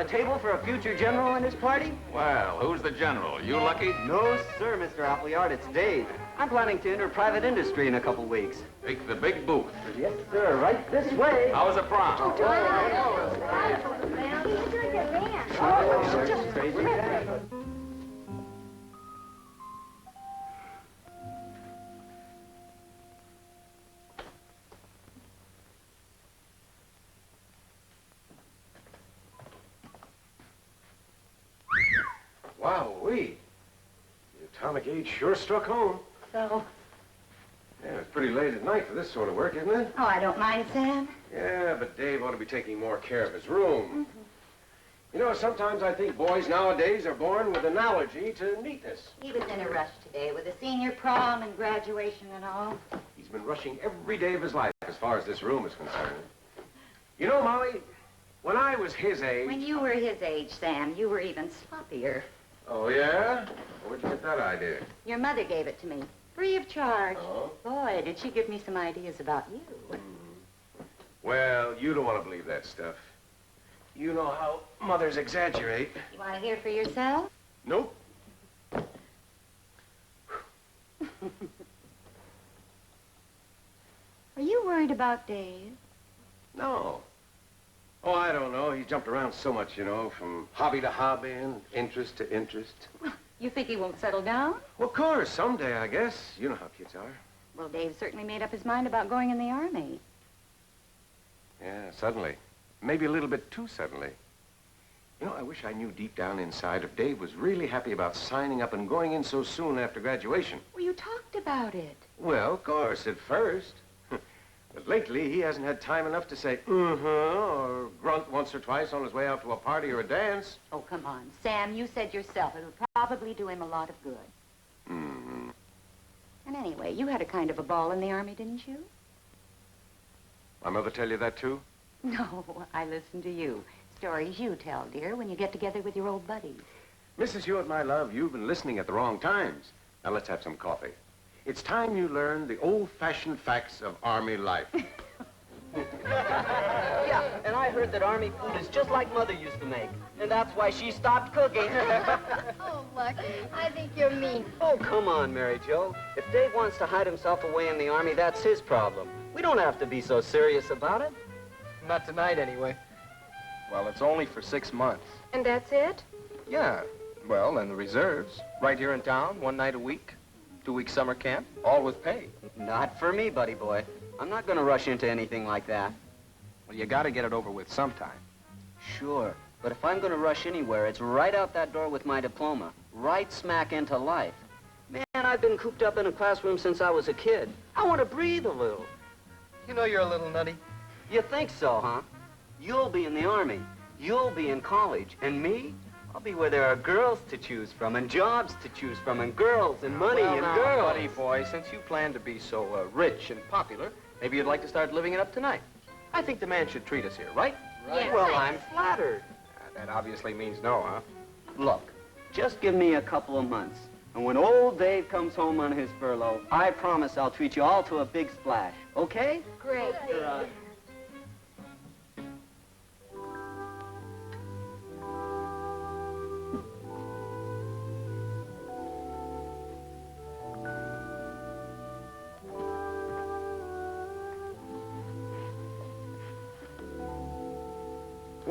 a table for a future general and his party? Well, who's the general? You lucky? No, sir, Mr. Appleyard. It's Dave. I'm planning to enter private industry in a couple weeks. Take the big booth. Yes, sir. Right this way. How was the prom? Wowee. The atomic age sure struck home. So? Yeah, it's pretty late at night for this sort of work, isn't it? Oh, I don't mind, Sam. Yeah, but Dave ought to be taking more care of his room. You know, sometimes I think boys nowadays are born with an allergy to neatness. He was in a rush today with the senior prom and graduation and all. He's been rushing every day of his life as far as this room is concerned. You know, Molly, when I was his age... When you were his age, Sam, you were even sloppier. Oh, yeah? Where'd you get that idea? Your mother gave it to me, free of charge. Oh? Boy, did she give me some ideas about you. Well, you don't want to believe that stuff. You know how mothers exaggerate. You want to hear for yourself? Nope. Are you worried about Dave? No. Oh, I don't know. He jumped around so much, you know, from hobby to hobby and interest to interest. Well, you think he won't settle down? Well, of course, someday, I guess. You know how kids are. Well, Dave certainly made up his mind about going in the Army. Yeah, suddenly. Maybe a little bit too suddenly. You know, I wish I knew deep down inside if Dave was really happy about signing up and going in so soon after graduation. Well, you talked about it. Well, of course, at first. But lately, he hasn't had time enough to say, or grunt once or twice on his way out to a party or a dance. Oh, come on. Sam, you said yourself it would probably do him a lot of good. Mm-hmm. And anyway, you had a kind of a ball in the Army, didn't you? My mother tell you that, too? No, I listened to you. Stories you tell, dear, when you get together with your old buddies. Mrs. Hewitt, my love, you've been listening at the wrong times. Now, let's have some coffee. It's time you learned the old-fashioned facts of Army life. Yeah, and I heard that Army food is just like Mother used to make. And that's why she stopped cooking. Oh, Lucky, I think you're mean. Oh, come on, Mary Jo. If Dave wants to hide himself away in the Army, that's his problem. We don't have to be so serious about it. Not tonight, anyway. Well, it's only for 6 months. And that's it? Yeah. Well, and the reserves. Right here in town, 1 night a week. 2-week summer camp, all with pay. Not for me, buddy boy. I'm not going to rush into anything like that. Well, you got to get it over with sometime. Sure, but if I'm going to rush anywhere, it's right out that door with my diploma. Right smack into life. Man, I've been cooped up in a classroom since I was a kid. I want to breathe a little. You know you're a little nutty. You think so, huh? You'll be in the Army. You'll be in college. And me? I'll be where there are girls to choose from, and jobs to choose from, and girls, and money, Well, and now, girls. buddy boy, since you plan to be so rich and popular, maybe you'd like to start living it up tonight. I think the man should treat us here, right? Yes. Well, I'm flattered. That obviously means no, huh? Look, just give me a couple of months, and when old Dave comes home on his furlough, I promise I'll treat you all to a big splash, okay? Great.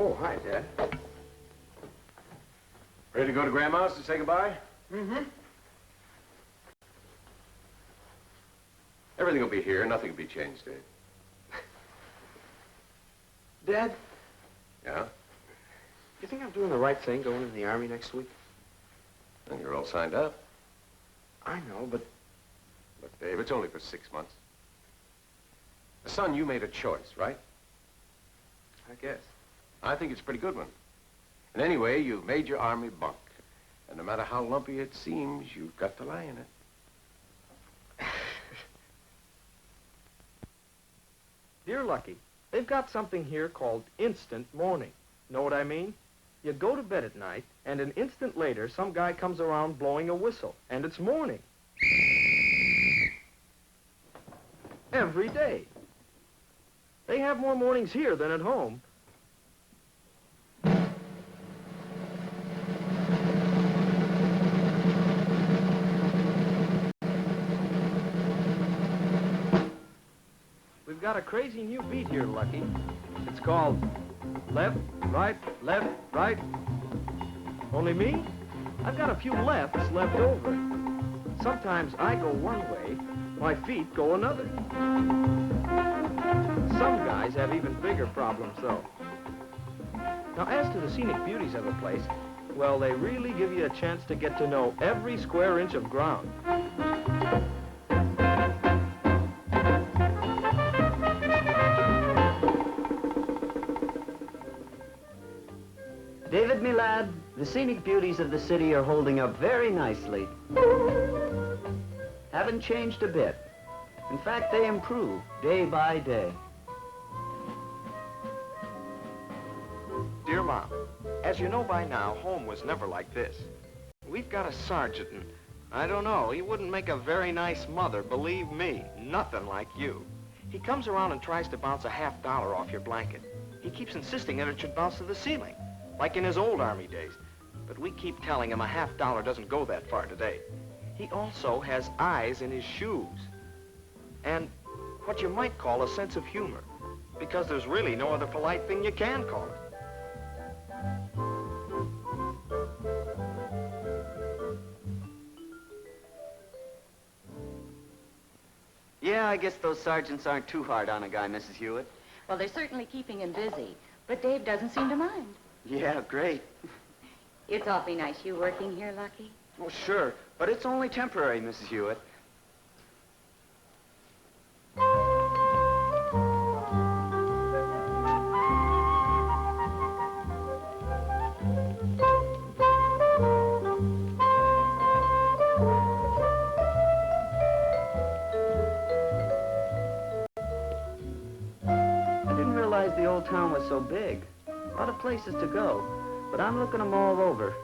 Oh, hi, Dad. Ready to go to Grandma's to say goodbye? Mm-hmm. Everything will be here. Nothing will be changed, Dave. Dad, Yeah? you think I'm doing the right thing going in the Army next week? And you're all signed up. I know, but Look, Dave, it's only for 6 months. Son, you made a choice, right? I guess. I think it's a pretty good one. And anyway, you've made your Army bunk. And no matter how lumpy it seems, you've got to lie in it. Dear Lucky, they've got something here called instant morning. Know what I mean? You go to bed at night, and an instant later, some guy comes around blowing a whistle, and it's morning. Every day. They have more mornings here than at home. we've got a crazy new beat here, Lucky. It's called left, right, right. Only me, I've got a few lefts left over. Sometimes I go one way, my feet go another. Some guys have even bigger problems, though. Now, as to the scenic beauties of the place, well, they really give you a chance to get to know every square inch of ground. David, me lad, the scenic beauties of the city are holding up very nicely. Haven't changed a bit. In fact, they improve day by day. Dear Mom, as you know by now, home was never like this. We've got a sergeant, and I don't know, he wouldn't make a very nice mother, believe me. Nothing like you. He comes around and tries to bounce a $50 off your blanket. He keeps insisting that it should bounce to the ceiling, like in his old Army days. But we keep telling him a $50 doesn't go that far today. He also has eyes in his shoes. And what you might call a sense of humor, because there's really no other polite thing you can call it. Yeah, I guess those sergeants aren't too hard on a guy, Mrs. Hewitt. Well, they're certainly keeping him busy, but Dave doesn't seem to mind. Yeah, great. It's awfully nice you working here, Lucky. Oh, sure, but it's only temporary, Mrs. Hewitt. The old town was so big. A lot of places to go, but I'm looking them all over.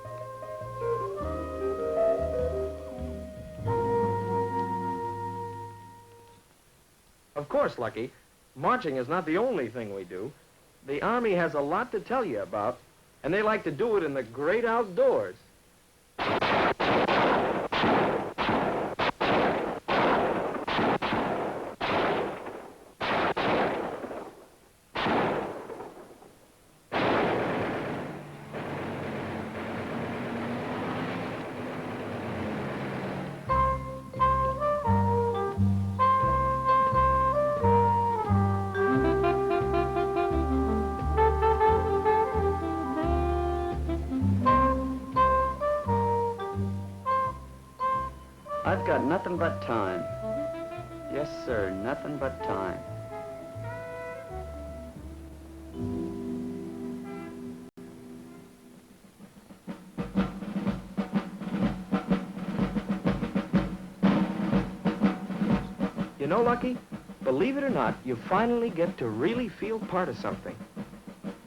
Of course, Lucky, marching is not the only thing we do. The Army has a lot to tell you about, and they like to do it in the great outdoors. I've got nothing but time. Yes, sir, nothing but time. You know, Lucky, believe it or not, you finally get to really feel part of something.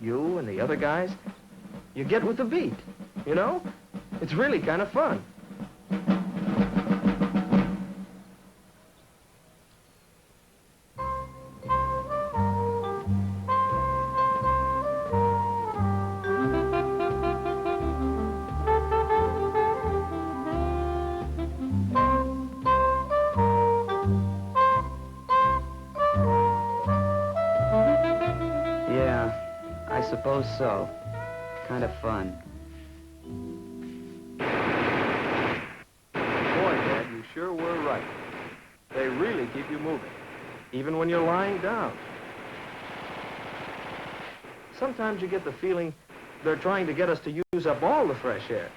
You and the other guys, you get with the beat, you know? It's really kind of fun. I suppose so. Kind of fun. Boy, Dad, you sure were right. They really keep you moving, even when you're lying down. Sometimes you get the feeling they're trying to get us to use up all the fresh air.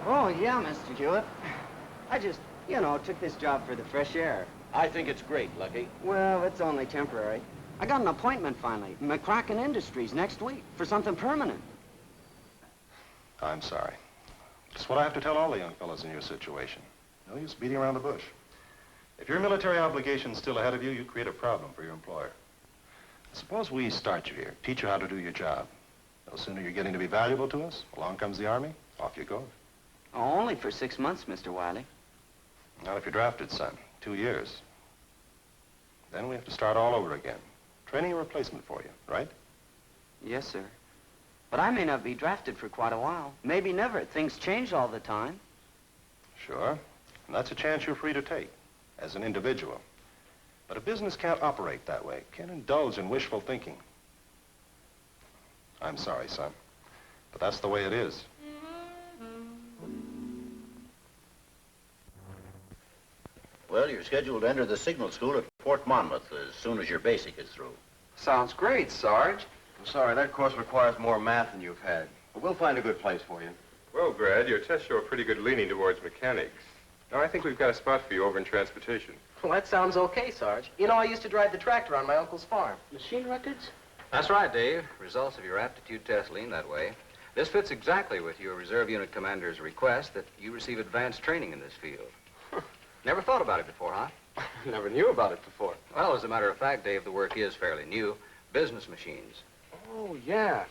Oh, yeah, Mr. Hewitt. I just, took this job for the fresh air. I think it's great, Lucky. Well, it's only temporary. I got an appointment finally, McCracken Industries, next week, for something permanent. I'm sorry. It's what I have to tell all the young fellows in your situation. No use beating around the bush. If your military obligation's still ahead of you, you create a problem for your employer. Suppose we start you here, teach you how to do your job. No sooner you're getting to be valuable to us, along comes the Army, off you go. Oh, only for 6 months, Mr. Wiley. Not if you're drafted, son. 2 years. Then we have to start all over again. Training a replacement for you, right? Yes, sir. But I may not be drafted for quite a while. Maybe never. Things change all the time. Sure. And that's a chance you're free to take as an individual. But a business can't operate that way, can't indulge in wishful thinking. I'm sorry, son, but that's the way it is. Well, you're scheduled to enter the signal school at Fort Monmouth as soon as your basic is through. Sounds great, Sarge. I'm sorry, that course requires more math than you've had. But we'll find a good place for you. Well, Brad, your tests show a pretty good leaning towards mechanics. Now, I think we've got a spot for you over in transportation. Well, that sounds okay, Sarge. You know, I used to drive the tractor on my uncle's farm. Machine records? That's right, Dave. Results of your aptitude test lean that way. This fits exactly with your reserve unit commander's request that you receive advanced training in this field. Never thought about it before, huh? Never knew about it before. Well, as a matter of fact, Dave, the work is fairly new. Business machines. Oh, yeah.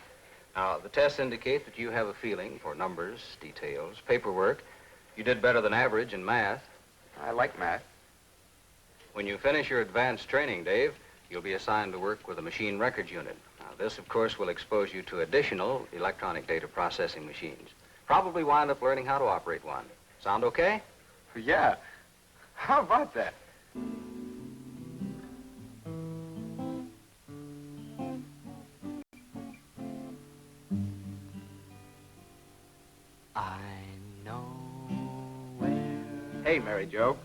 Now, the tests indicate that you have a feeling for numbers, details, paperwork. You did better than average in math. I like math. When you finish your advanced training, Dave, you'll be assigned to work with a machine records unit. Now, this, of course, will expose you to additional electronic data processing machines. Probably wind up learning how to operate one. Sound okay? Yeah. How about that? I know where. Hey, Mary Jo.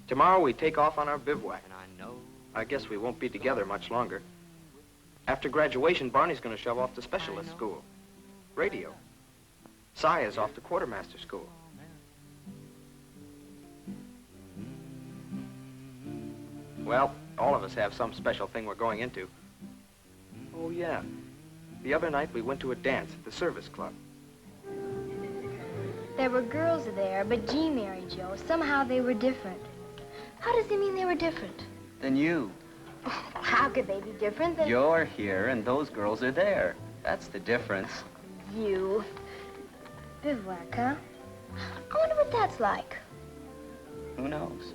Tomorrow we take off on our bivouac. And I know. I guess we won't be together much longer. After graduation, Barney's going to shove off to specialist school. Radio. Cy is off to quartermaster school. Well, all of us have some special thing we're going into. Oh, yeah. The other night we went to a dance at the service club. There were girls there, but gee, Mary Jo, somehow they were different. How does he mean they were different? Then you. How could they be different than... You're here and those girls are there. That's the difference. You. Bivouac, huh? I wonder what that's like. Who knows?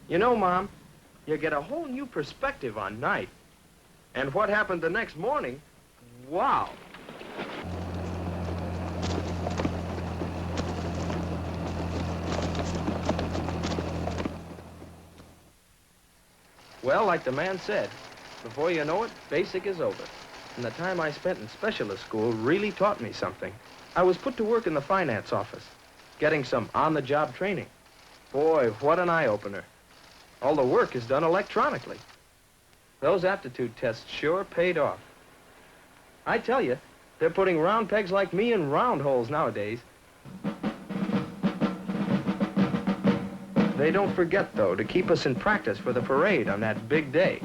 You know, Mom, you get a whole new perspective on night. And what happened the next morning, wow. Well, like the man said, before you know it, basic is over. And the time I spent in specialist school really taught me something. I was put to work in the finance office, getting some on-the-job training. Boy, what an eye-opener. All the work is done electronically. Those aptitude tests sure paid off. I tell you, they're putting round pegs like me in round holes nowadays. They don't forget, though, to keep us in practice for the parade on that big day.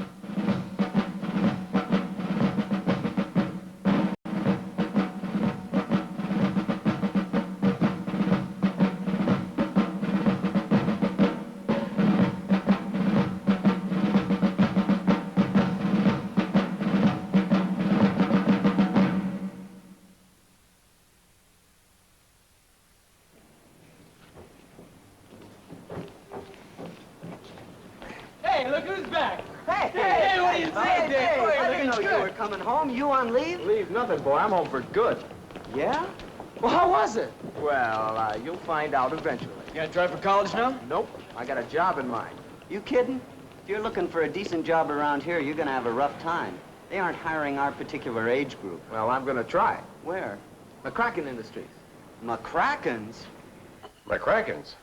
Coming home, you on leave? Leave nothing, boy. I'm home for good. Yeah? Well, how was it? Well, you'll find out eventually. You gonna try for college now? Nope. I got a job in mind. You kidding? If you're looking for a decent job around here, you're gonna have a rough time. They aren't hiring our particular age group. Well, I'm gonna try. Where? McCracken Industries. McCracken's? McCracken's.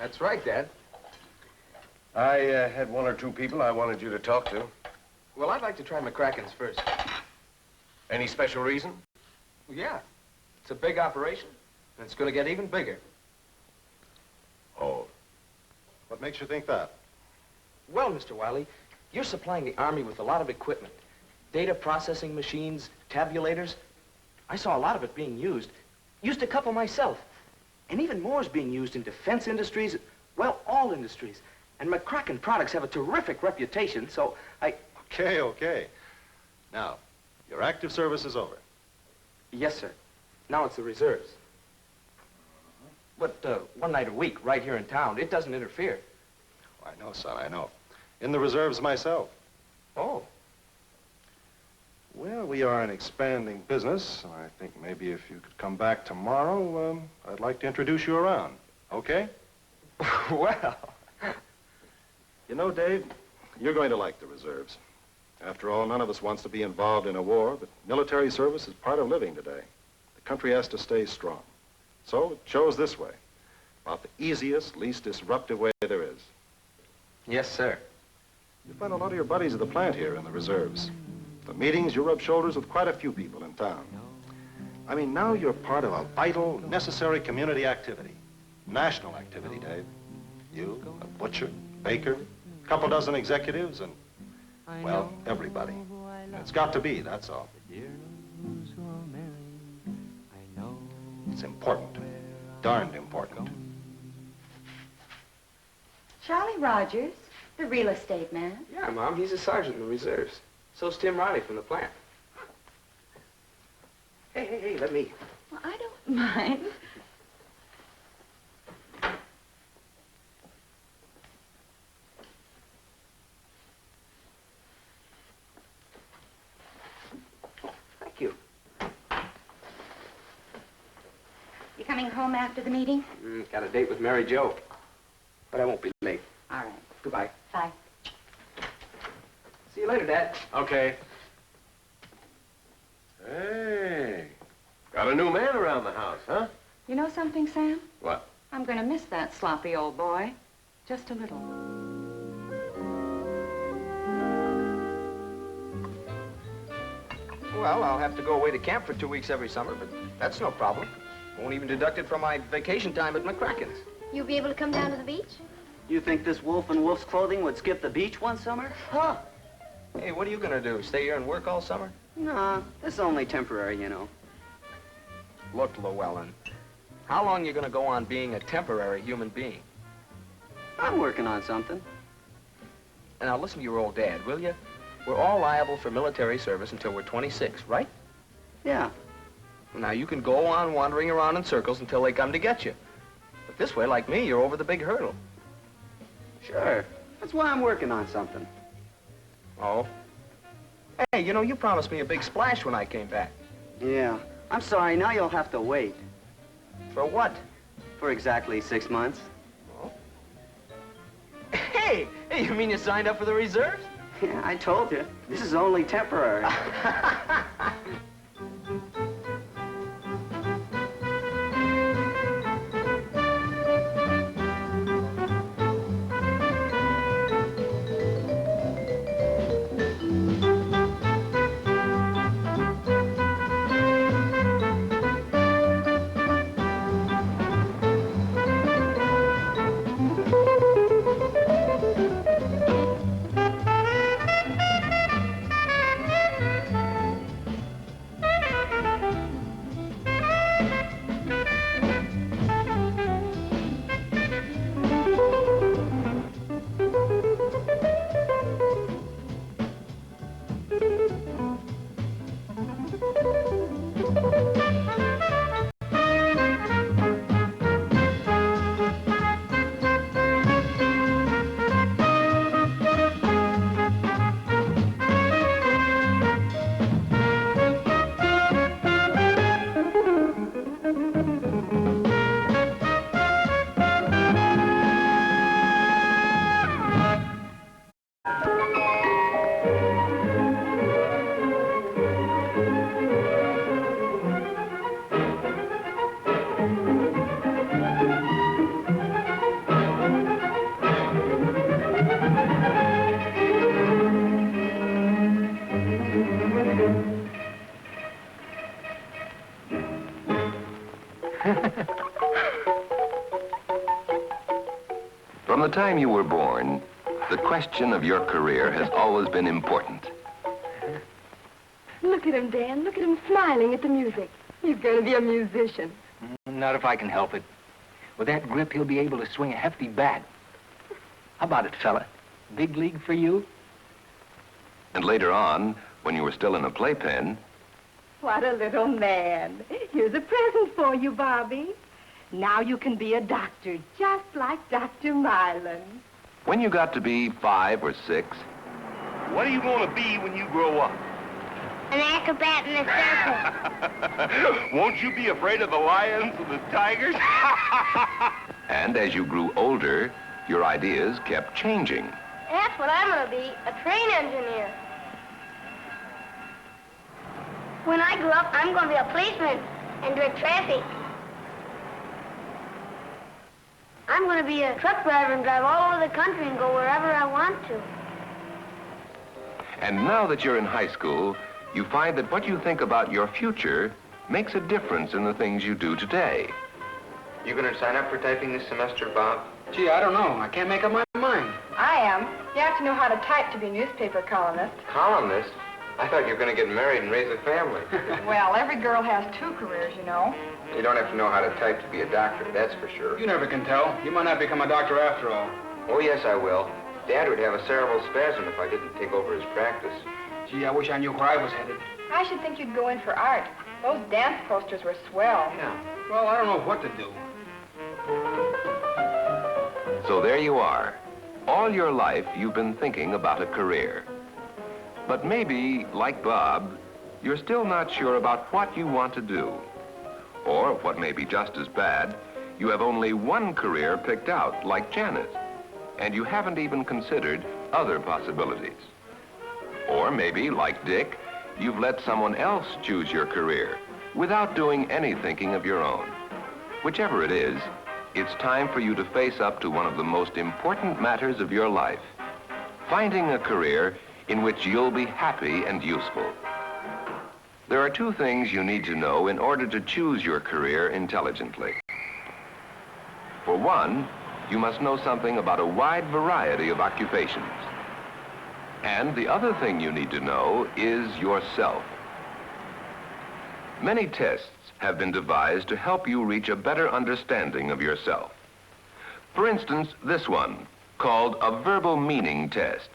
That's right, Dad. I had one or two people I wanted you to talk to. Well, I'd like to try McCracken's first. Any special reason? Well, yeah. It's a big operation, and it's going to get even bigger. Oh. What makes you think that? Well, Mr. Wiley, you're supplying the Army with a lot of equipment. Data processing machines, tabulators. I saw a lot of it being used. Used a couple myself. And even more is being used in defense industries, well, all industries. And McCracken products have a terrific reputation, so Okay. Now, your active service is over. Yes, sir. Now it's the reserves. But one night a week, right here in town, it doesn't interfere. I know, son, I know. In the reserves myself. Oh. Well, we are an expanding business, and I think maybe if you could come back tomorrow, I'd like to introduce you around. Okay? Well. You know, Dave, you're going to like the reserves. After all, none of us wants to be involved in a war, but military service is part of living today. The country has to stay strong. So it chose this way, about the easiest, least disruptive way there is. Yes, sir. You find a lot of your buddies at the plant here in the reserves. The meetings, you rub shoulders with quite a few people in town. I mean, now you're part of a vital, necessary community activity. National activity, Dave. You, a butcher, baker, a couple dozen executives, and, well, everybody. It's got to be, that's all. It's important. Darned important. Charlie Rogers, the real estate man. Yeah, Mom, he's a sergeant in the reserves. So's Tim Riley from the plant. Hey, let me. Well, I don't mind. Thank you. You coming home after the meeting? Got a date with Mary Jo. But I won't be late. All right. Goodbye. Bye. See you later, Dad. Okay. Hey, got a new man around the house, huh? You know something, Sam? What? I'm going to miss that sloppy old boy. Just a little. Well, I'll have to go away to camp for 2 weeks every summer, but that's no problem. Won't even deduct it from my vacation time at McCracken's. You'll be able to come down to the beach? You think this wolf in wolf's clothing would skip the beach one summer? Huh. Hey, what are you gonna do? Stay here and work all summer? Nah, this is only temporary, you know. Look, Llewellyn, how long you gonna go on being a temporary human being? I'm working on something. And now listen to your old dad, will you? We're all liable for military service until we're 26, right? Yeah. Now, you can go on wandering around in circles until they come to get you. But this way, like me, you're over the big hurdle. Sure. That's why I'm working on something. Oh? Hey, you know, you promised me a big splash when I came back. Yeah. I'm sorry, now you'll have to wait. For what? For exactly 6 months. Oh? Hey, you mean you signed up for the reserves? Yeah, I told you. This is only temporary. From the time you were born, the question of your career has always been important. Look at him, Dan. Look at him smiling at the music. He's going to be a musician. Not if I can help it. With that grip, he'll be able to swing a hefty bat. How about it, fella? Big league for you? And later on, when you were still in a playpen, What a little man. Here's a present for you, Bobby. Now you can be a doctor, just like Dr. Milan. When you got to be 5 or 6, what are you going to be when you grow up? An acrobat in a circus. Won't you be afraid of the lions and the tigers? and as you grew older, your ideas kept changing. That's what I'm going to be, a train engineer. When I grow up, I'm going to be a policeman and direct traffic. I'm going to be a truck driver and drive all over the country and go wherever I want to. And now that you're in high school, you find that what you think about your future makes a difference in the things you do today. You going to sign up for typing this semester, Bob? Gee, I don't know. I can't make up my mind. I am. You have to know how to type to be a newspaper columnist. Columnist? I thought you were going to get married and raise a family. Well, every girl has 2 careers, you know. You don't have to know how to type to be a doctor, that's for sure. You never can tell. You might not become a doctor after all. Oh, yes, I will. Dad would have a cerebral spasm if I didn't take over his practice. Gee, I wish I knew where I was headed. I should think you'd go in for art. Those dance posters were swell. Yeah. Well, I don't know what to do. So there you are. All your life, you've been thinking about a career. But maybe, like Bob, you're still not sure about what you want to do. Or, what may be just as bad, you have only one career picked out, like Janet, and you haven't even considered other possibilities. Or maybe, like Dick, you've let someone else choose your career without doing any thinking of your own. Whichever it is, it's time for you to face up to one of the most important matters of your life, finding a career in which you'll be happy and useful. There are 2 things you need to know in order to choose your career intelligently. For one, you must know something about a wide variety of occupations. And the other thing you need to know is yourself. Many tests have been devised to help you reach a better understanding of yourself. For instance, this one, called a verbal meaning test,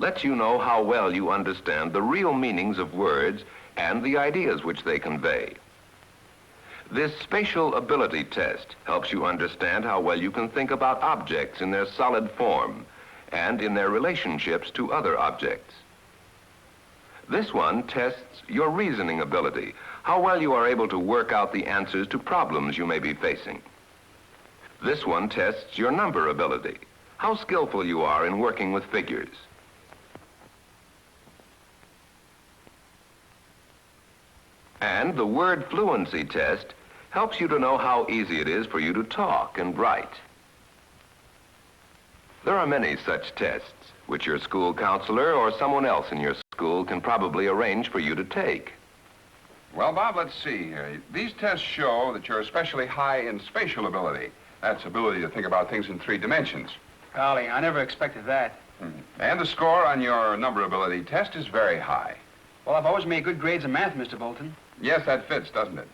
lets you know how well you understand the real meanings of words and the ideas which they convey. This spatial ability test helps you understand how well you can think about objects in their solid form and in their relationships to other objects. This one tests your reasoning ability, how well you are able to work out the answers to problems you may be facing. This one tests your number ability, how skillful you are in working with figures. And the word fluency test helps you to know how easy it is for you to talk and write. There are many such tests, which your school counselor or someone else in your school can probably arrange for you to take. Well, Bob, let's see. These tests show that you're especially high in spatial ability. That's ability to think about things in 3 dimensions. Golly, I never expected that. And the score on your number ability test is very high. Well, I've always made good grades in math, Mr. Bolton. Yes, that fits, doesn't it?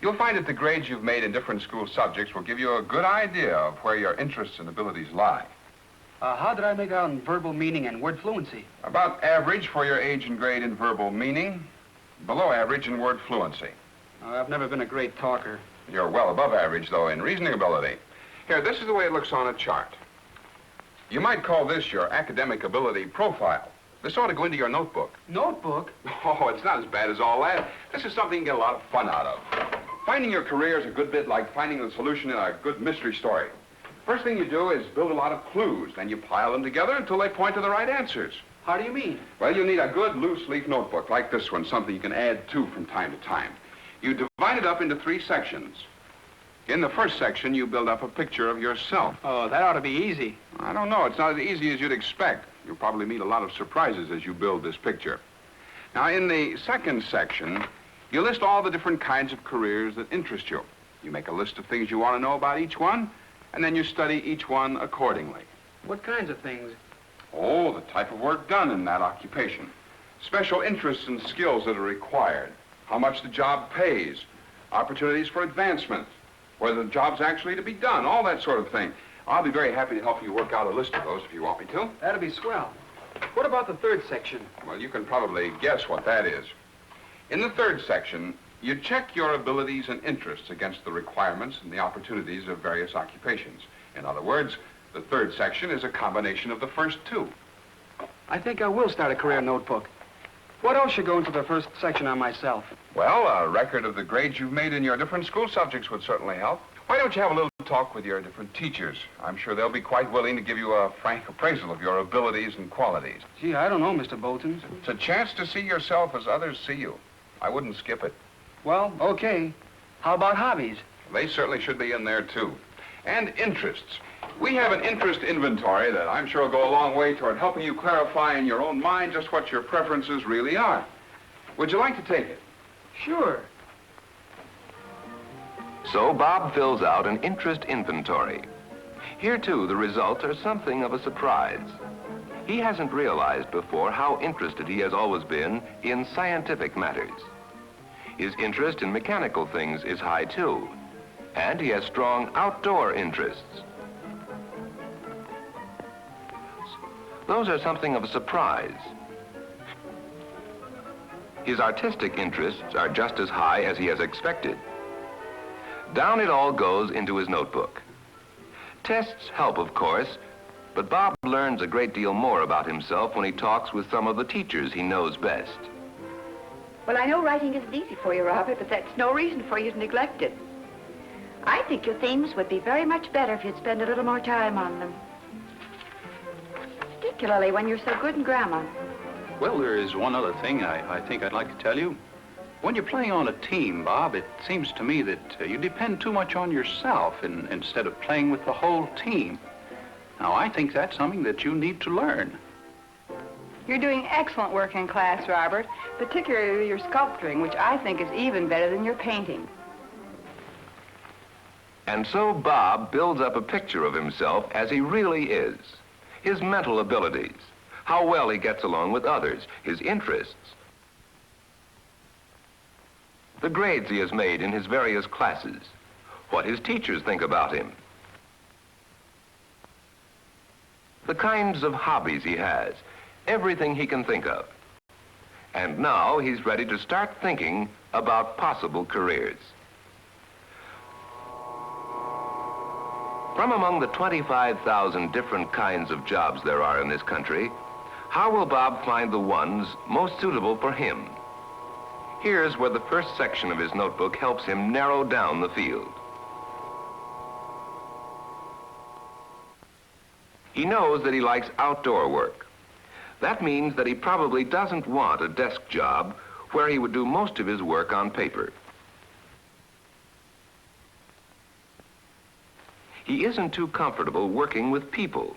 You'll find that the grades you've made in different school subjects will give you a good idea of where your interests and abilities lie. How did I make out in verbal meaning and word fluency? About average for your age and grade in verbal meaning, below average in word fluency. I've never been a great talker. You're well above average, though, in reasoning ability. Here, this is the way it looks on a chart. You might call this your academic ability profile. This ought to go into your notebook. Notebook? Oh, it's not as bad as all that. This is something you can get a lot of fun out of. Finding your career is a good bit like finding the solution in a good mystery story. First thing you do is build a lot of clues. Then you pile them together until they point to the right answers. How do you mean? Well, you need a good loose-leaf notebook like this one, something you can add to from time to time. You divide it up into 3 sections. In the first section, you build up a picture of yourself. Oh, that ought to be easy. I don't know. It's not as easy as you'd expect. You'll probably meet a lot of surprises as you build this picture. Now, in the second section, you list all the different kinds of careers that interest you. You make a list of things you want to know about each one, and then you study each one accordingly. What kinds of things? Oh, the type of work done in that occupation. Special interests and skills that are required. How much the job pays. Opportunities for advancement. Whether the job's actually to be done. All that sort of thing. I'll be very happy to help you work out a list of those if you want me to. That'd be swell. What about the third section? Well, you can probably guess what that is. In the third section, you check your abilities and interests against the requirements and the opportunities of various occupations. In other words, the third section is a combination of the first two. I think I will start a career notebook. What else should go into the first section on myself? Well, a record of the grades you've made in your different school subjects would certainly help. Why don't you have a little talk with your different teachers? I'm sure they'll be quite willing to give you a frank appraisal of your abilities and qualities. Gee, I don't know, Mr. Bolton. It's a chance to see yourself as others see you. I wouldn't skip it. Well, okay. How about hobbies? They certainly should be in there, too. And interests. We have an interest inventory that I'm sure will go a long way toward helping you clarify in your own mind just what your preferences really are. Would you like to take it? Sure. So Bob fills out an interest inventory. Here, too, the results are something of a surprise. He hasn't realized before how interested he has always been in scientific matters. His interest in mechanical things is high, too, and he has strong outdoor interests. Those are something of a surprise. His artistic interests are just as high as he has expected. Down it all goes into his notebook. Tests help, of course, but Bob learns a great deal more about himself when he talks with some of the teachers he knows best. Well, I know writing isn't easy for you, Robert, but that's no reason for you to neglect it. I think your themes would be very much better if you'd spend a little more time on them. Particularly when you're so good in grammar. Well, there is one other thing I think I'd like to tell you. When you're playing on a team, Bob, it seems to me that you depend too much on yourself instead of playing with the whole team. Now, I think that's something that you need to learn. You're doing excellent work in class, Robert, particularly your sculpturing, which I think is even better than your painting. And so Bob builds up a picture of himself as he really is. His mental abilities, how well he gets along with others, his interests, the grades he has made in his various classes, what his teachers think about him, the kinds of hobbies he has, everything he can think of. And now he's ready to start thinking about possible careers. From among the 25,000 different kinds of jobs there are in this country, how will Bob find the ones most suitable for him? Here's where the first section of his notebook helps him narrow down the field. He knows that he likes outdoor work. That means that he probably doesn't want a desk job where he would do most of his work on paper. He isn't too comfortable working with people.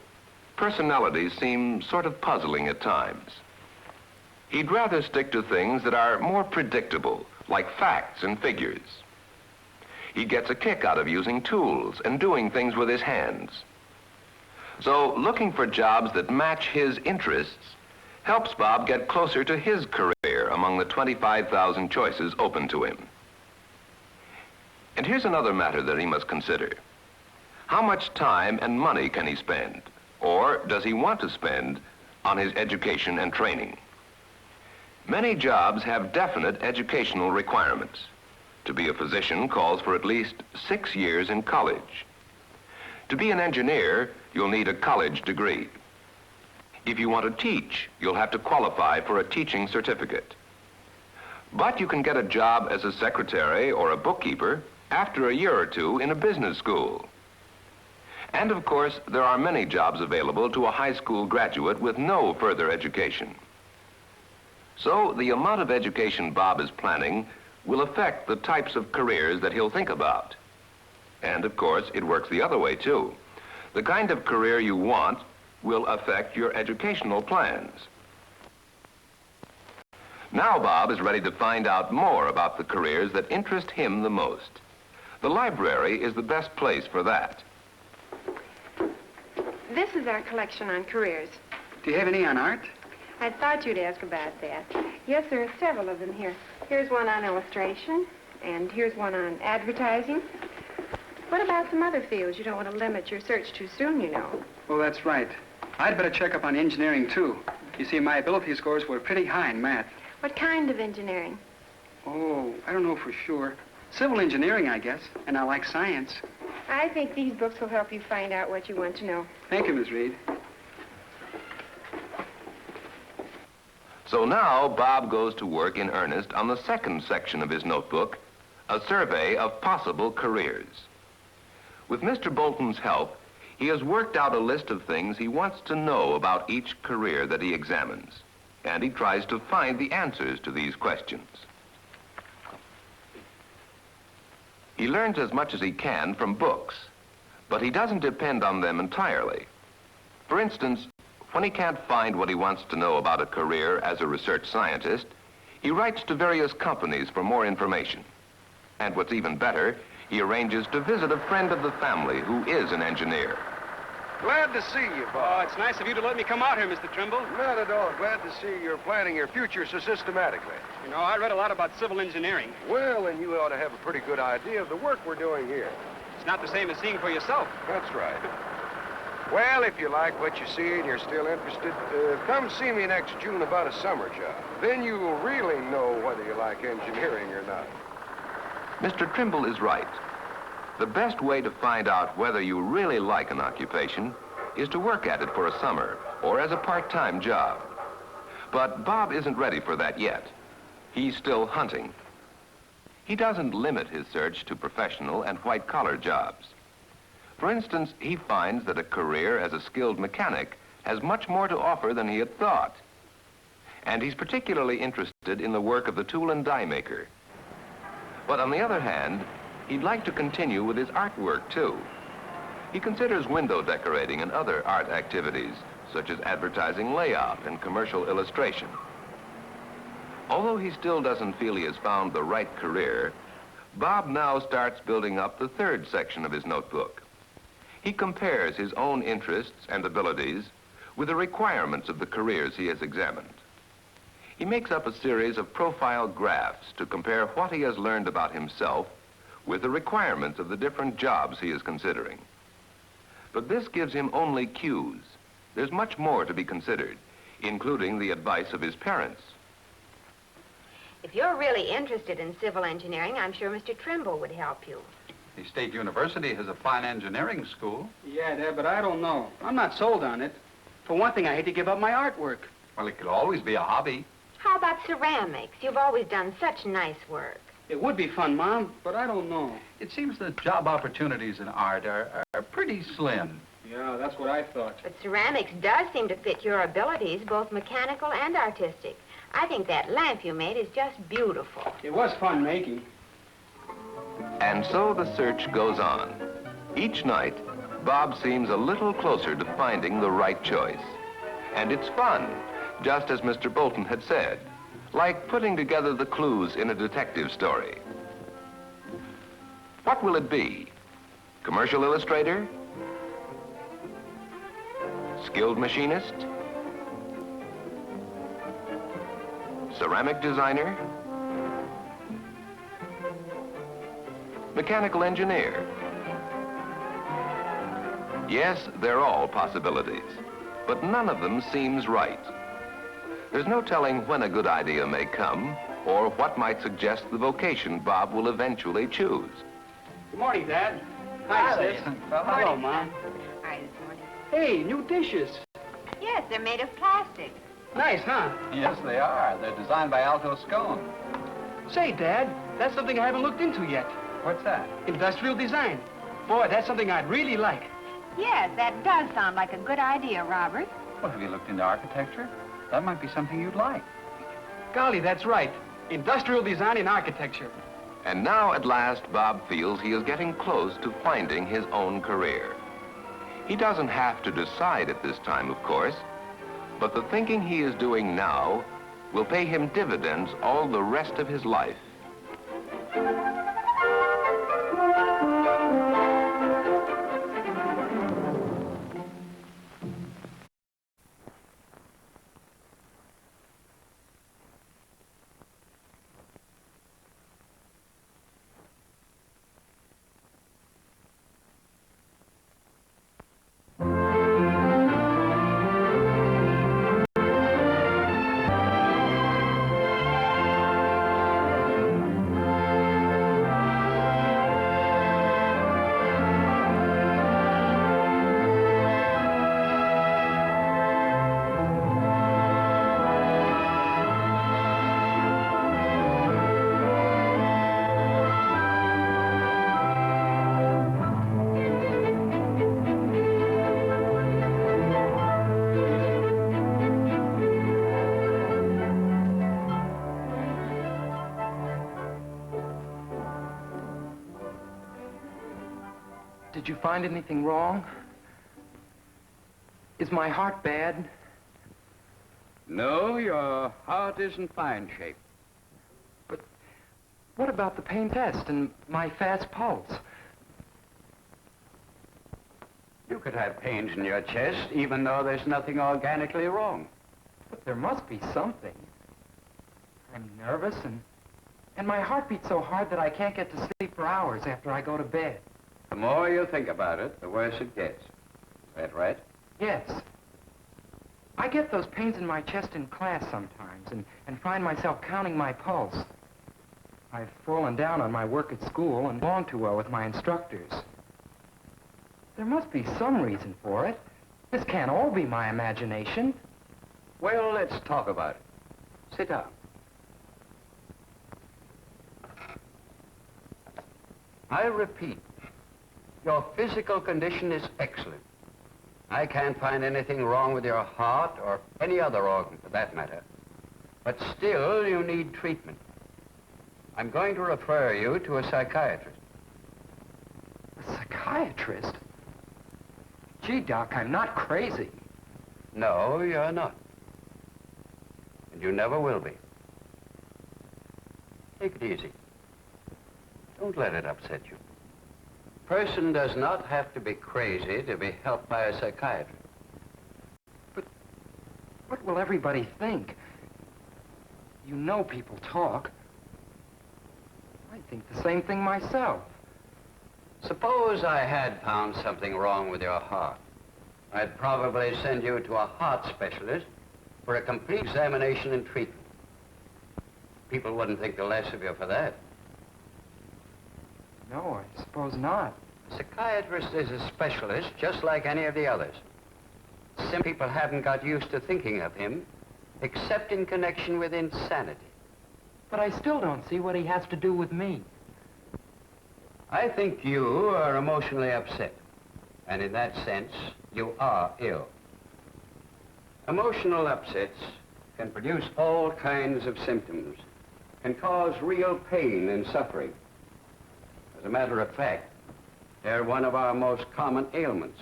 Personalities seem sort of puzzling at times. He'd rather stick to things that are more predictable, like facts and figures. He gets a kick out of using tools and doing things with his hands. So looking for jobs that match his interests helps Bob get closer to his career among the 25,000 choices open to him. And here's another matter that he must consider. How much time and money can he spend, or does he want to spend, on his education and training? Many jobs have definite educational requirements. To be a physician calls for at least 6 years in college. To be an engineer, you'll need a college degree. If you want to teach, you'll have to qualify for a teaching certificate. But you can get a job as a secretary or a bookkeeper after a year or two in a business school. And of course, there are many jobs available to a high school graduate with no further education. So the amount of education Bob is planning will affect the types of careers that he'll think about. And of course, it works the other way too. The kind of career you want will affect your educational plans. Now Bob is ready to find out more about the careers that interest him the most. The library is the best place for that. This is our collection on careers. Do you have any on art? I thought you'd ask about that. Yes, there are several of them here. Here's one on illustration, and here's one on advertising. What about some other fields? You don't want to limit your search too soon, you know. Well, that's right. I'd better check up on engineering, too. You see, my ability scores were pretty high in math. What kind of engineering? Oh, I don't know for sure. Civil engineering, I guess, and I like science. I think these books will help you find out what you want to know. Thank you, Miss Reed. So now Bob goes to work in earnest on the second section of his notebook, a survey of possible careers. With Mr. Bolton's help, he has worked out a list of things he wants to know about each career that he examines, and he tries to find the answers to these questions. He learns as much as he can from books, but he doesn't depend on them entirely. For instance, when he can't find what he wants to know about a career as a research scientist, he writes to various companies for more information. And what's even better, he arranges to visit a friend of the family who is an engineer. Glad to see you, Bob. Oh, it's nice of you to let me come out here, Mr. Trimble. Not at all. Glad to see you're planning your future so systematically. You know, I read a lot about civil engineering. Well, then you ought to have a pretty good idea of the work we're doing here. It's not the same as seeing for yourself. That's right. Well, if you like what you see and you're still interested, come see me next June about a summer job. Then you will really know whether you like engineering or not. Mr. Trimble is right. The best way to find out whether you really like an occupation is to work at it for a summer or as a part-time job. But Bob isn't ready for that yet. He's still hunting. He doesn't limit his search to professional and white-collar jobs. For instance, he finds that a career as a skilled mechanic has much more to offer than he had thought. And he's particularly interested in the work of the tool and die maker. But on the other hand, he'd like to continue with his artwork, too. He considers window decorating and other art activities, such as advertising layout and commercial illustration. Although he still doesn't feel he has found the right career, Bob now starts building up the third section of his notebook. He compares his own interests and abilities with the requirements of the careers he has examined. He makes up a series of profile graphs to compare what he has learned about himself with the requirements of the different jobs he is considering. But this gives him only cues. There's much more to be considered, including the advice of his parents. If you're really interested in civil engineering, I'm sure Mr. Trimble would help you. The State University has a fine engineering school. Yeah, Dad, but I don't know. I'm not sold on it. For one thing, I hate to give up my artwork. Well, it could always be a hobby. How about ceramics? You've always done such nice work. It would be fun, Mom, but I don't know. It seems that job opportunities in art are pretty slim. Yeah, that's what I thought. But ceramics does seem to fit your abilities, both mechanical and artistic. I think that lamp you made is just beautiful. It was fun making. And so the search goes on. Each night, Bob seems a little closer to finding the right choice. And it's fun, just as Mr. Bolton had said, like putting together the clues in a detective story. What will it be? Commercial illustrator? Skilled machinist? Ceramic designer? Mechanical engineer? Yes, they're all possibilities, but none of them seems right. There's no telling when a good idea may come or what might suggest the vocation Bob will eventually choose. Good morning, Dad. Hi, Sis. Hello, Mom. Hi, this morning. Hey, new dishes. Yes, they're made of plastic. Nice, huh? Yes, they are. They're designed by Alto Scone. Say, Dad, that's something I haven't looked into yet. What's that? Industrial design. Boy, that's something I'd really like. Yes, that does sound like a good idea, Robert. Well, have you looked into architecture? That might be something you'd like. Golly, that's right. Industrial design in architecture. And now, at last, Bob feels he is getting close to finding his own career. He doesn't have to decide at this time, of course, but the thinking he is doing now will pay him dividends all the rest of his life. Did you find anything wrong? Is my heart bad? No, your heart is in fine shape. But what about the pain test and my fast pulse? You could have pains in your chest even though there's nothing organically wrong. But there must be something. I'm nervous and my heart beats so hard that I can't get to sleep for hours after I go to bed. The more you think about it, the worse it gets. Is that right? Yes. I get those pains in my chest in class sometimes and find myself counting my pulse. I've fallen down on my work at school and gone too well with my instructors. There must be some reason for it. This can't all be my imagination. Well, let's talk about it. Sit down. I repeat, your physical condition is excellent. I can't find anything wrong with your heart or any other organ for that matter. But still, you need treatment. I'm going to refer you to a psychiatrist. A psychiatrist? Gee, Doc, I'm not crazy. No, you're not. And you never will be. Take it easy. Don't let it upset you. A person does not have to be crazy to be helped by a psychiatrist. But what will everybody think? You know people talk. I think the same thing myself. Suppose I had found something wrong with your heart. I'd probably send you to a heart specialist for a complete examination and treatment. People wouldn't think the less of you for that. No, I suppose not. A psychiatrist is a specialist just like any of the others. Some people haven't got used to thinking of him except in connection with insanity. But I still don't see what he has to do with me. I think you are emotionally upset. And in that sense, you are ill. Emotional upsets can produce all kinds of symptoms, can cause real pain and suffering. As a matter of fact, they're one of our most common ailments.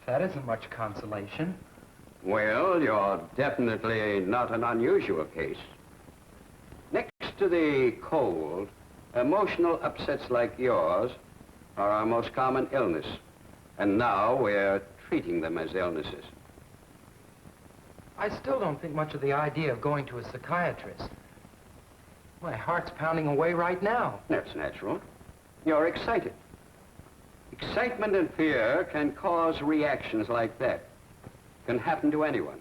That isn't much consolation. Well, you're definitely not an unusual case. Next to the cold, emotional upsets like yours are our most common illness. And now we're treating them as illnesses. I still don't think much of the idea of going to a psychiatrist. My heart's pounding away right now. That's natural. You're excited. Excitement and fear can cause reactions like that. Can happen to anyone.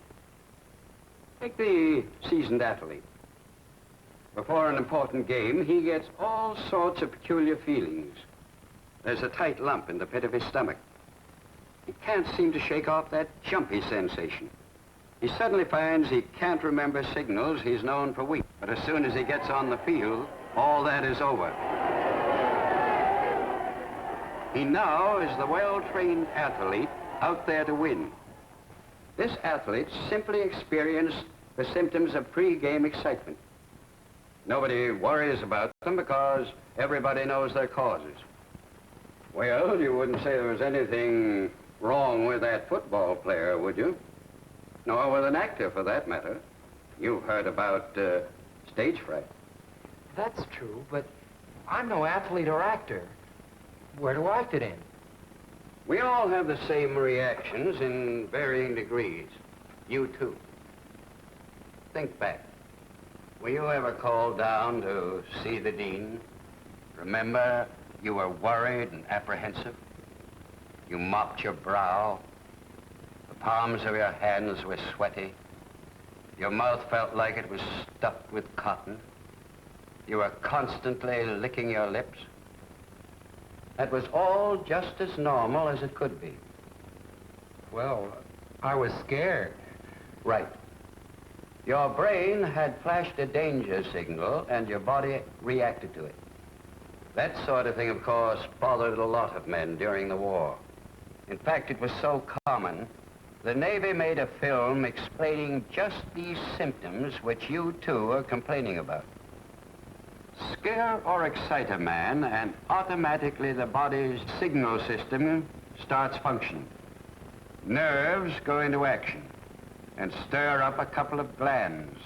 Take the seasoned athlete. Before an important game, he gets all sorts of peculiar feelings. There's a tight lump in the pit of his stomach. He can't seem to shake off that jumpy sensation. He suddenly finds he can't remember signals he's known for weeks. But as soon as he gets on the field, all that is over. He now is the well-trained athlete out there to win. This athlete simply experienced the symptoms of pre-game excitement. Nobody worries about them because everybody knows their causes. Well, you wouldn't say there was anything wrong with that football player, would you? Nor with an actor, for that matter. You've heard about stage fright. That's true, but I'm no athlete or actor. Where do I fit in? We all have the same reactions in varying degrees. You too. Think back. Were you ever called down to see the dean? Remember, you were worried and apprehensive. You mopped your brow. The palms of your hands were sweaty. Your mouth felt like it was stuffed with cotton. You were constantly licking your lips. That was all just as normal as it could be. Well, I was scared. Right. Your brain had flashed a danger signal and your body reacted to it. That sort of thing, of course, bothered a lot of men during the war. In fact, it was so common, the Navy made a film explaining just these symptoms which you too are complaining about. Scare or excite a man, and automatically the body's signal system starts functioning. Nerves go into action and stir up a couple of glands.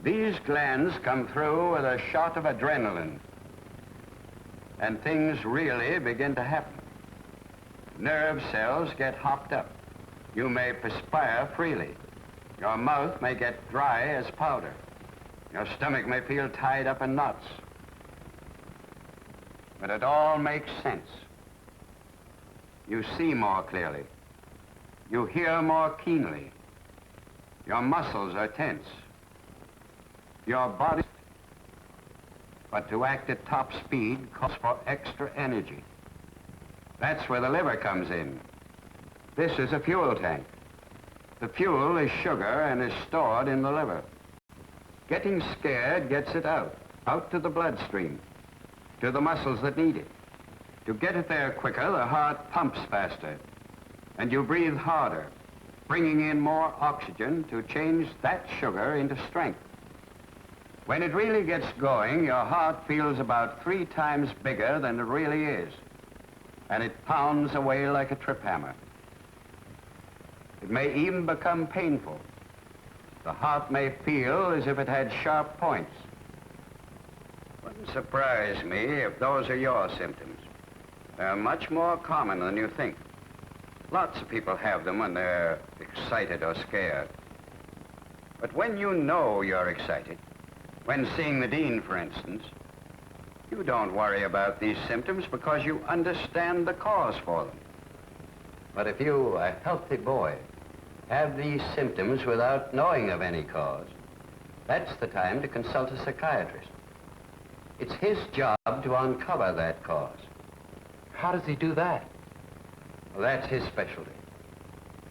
These glands come through with a shot of adrenaline, and things really begin to happen. Nerve cells get hopped up. You may perspire freely. Your mouth may get dry as powder. Your stomach may feel tied up in knots. But it all makes sense. You see more clearly. You hear more keenly. Your muscles are tense. Your body... But to act at top speed calls for extra energy. That's where the liver comes in. This is a fuel tank. The fuel is sugar and is stored in the liver. Getting scared gets it out to the bloodstream, to the muscles that need it. To get it there quicker, the heart pumps faster, and you breathe harder, bringing in more oxygen to change that sugar into strength. When it really gets going, your heart feels about 3 times bigger than it really is, and it pounds away like a trip hammer. It may even become painful. The heart may feel as if it had sharp points. Wouldn't surprise me if those are your symptoms. They're much more common than you think. Lots of people have them when they're excited or scared. But when you know you're excited, when seeing the dean, for instance, you don't worry about these symptoms because you understand the cause for them. But if you, a healthy boy, have these symptoms without knowing of any cause, that's the time to consult a psychiatrist. It's his job to uncover that cause. How does he do that? Well, that's his specialty.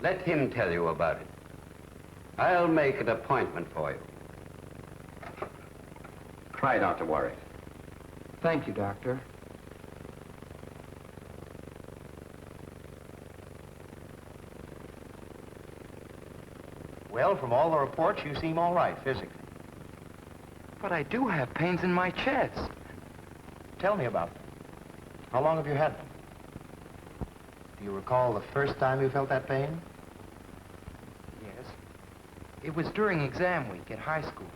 Let him tell you about it. I'll make an appointment for you. Try not to worry. Thank you, Doctor. Well, from all the reports, you seem all right physically. But I do have pains in my chest. Tell me about them. How long have you had them? Do you recall the first time you felt that pain? Yes. It was during exam week at high school.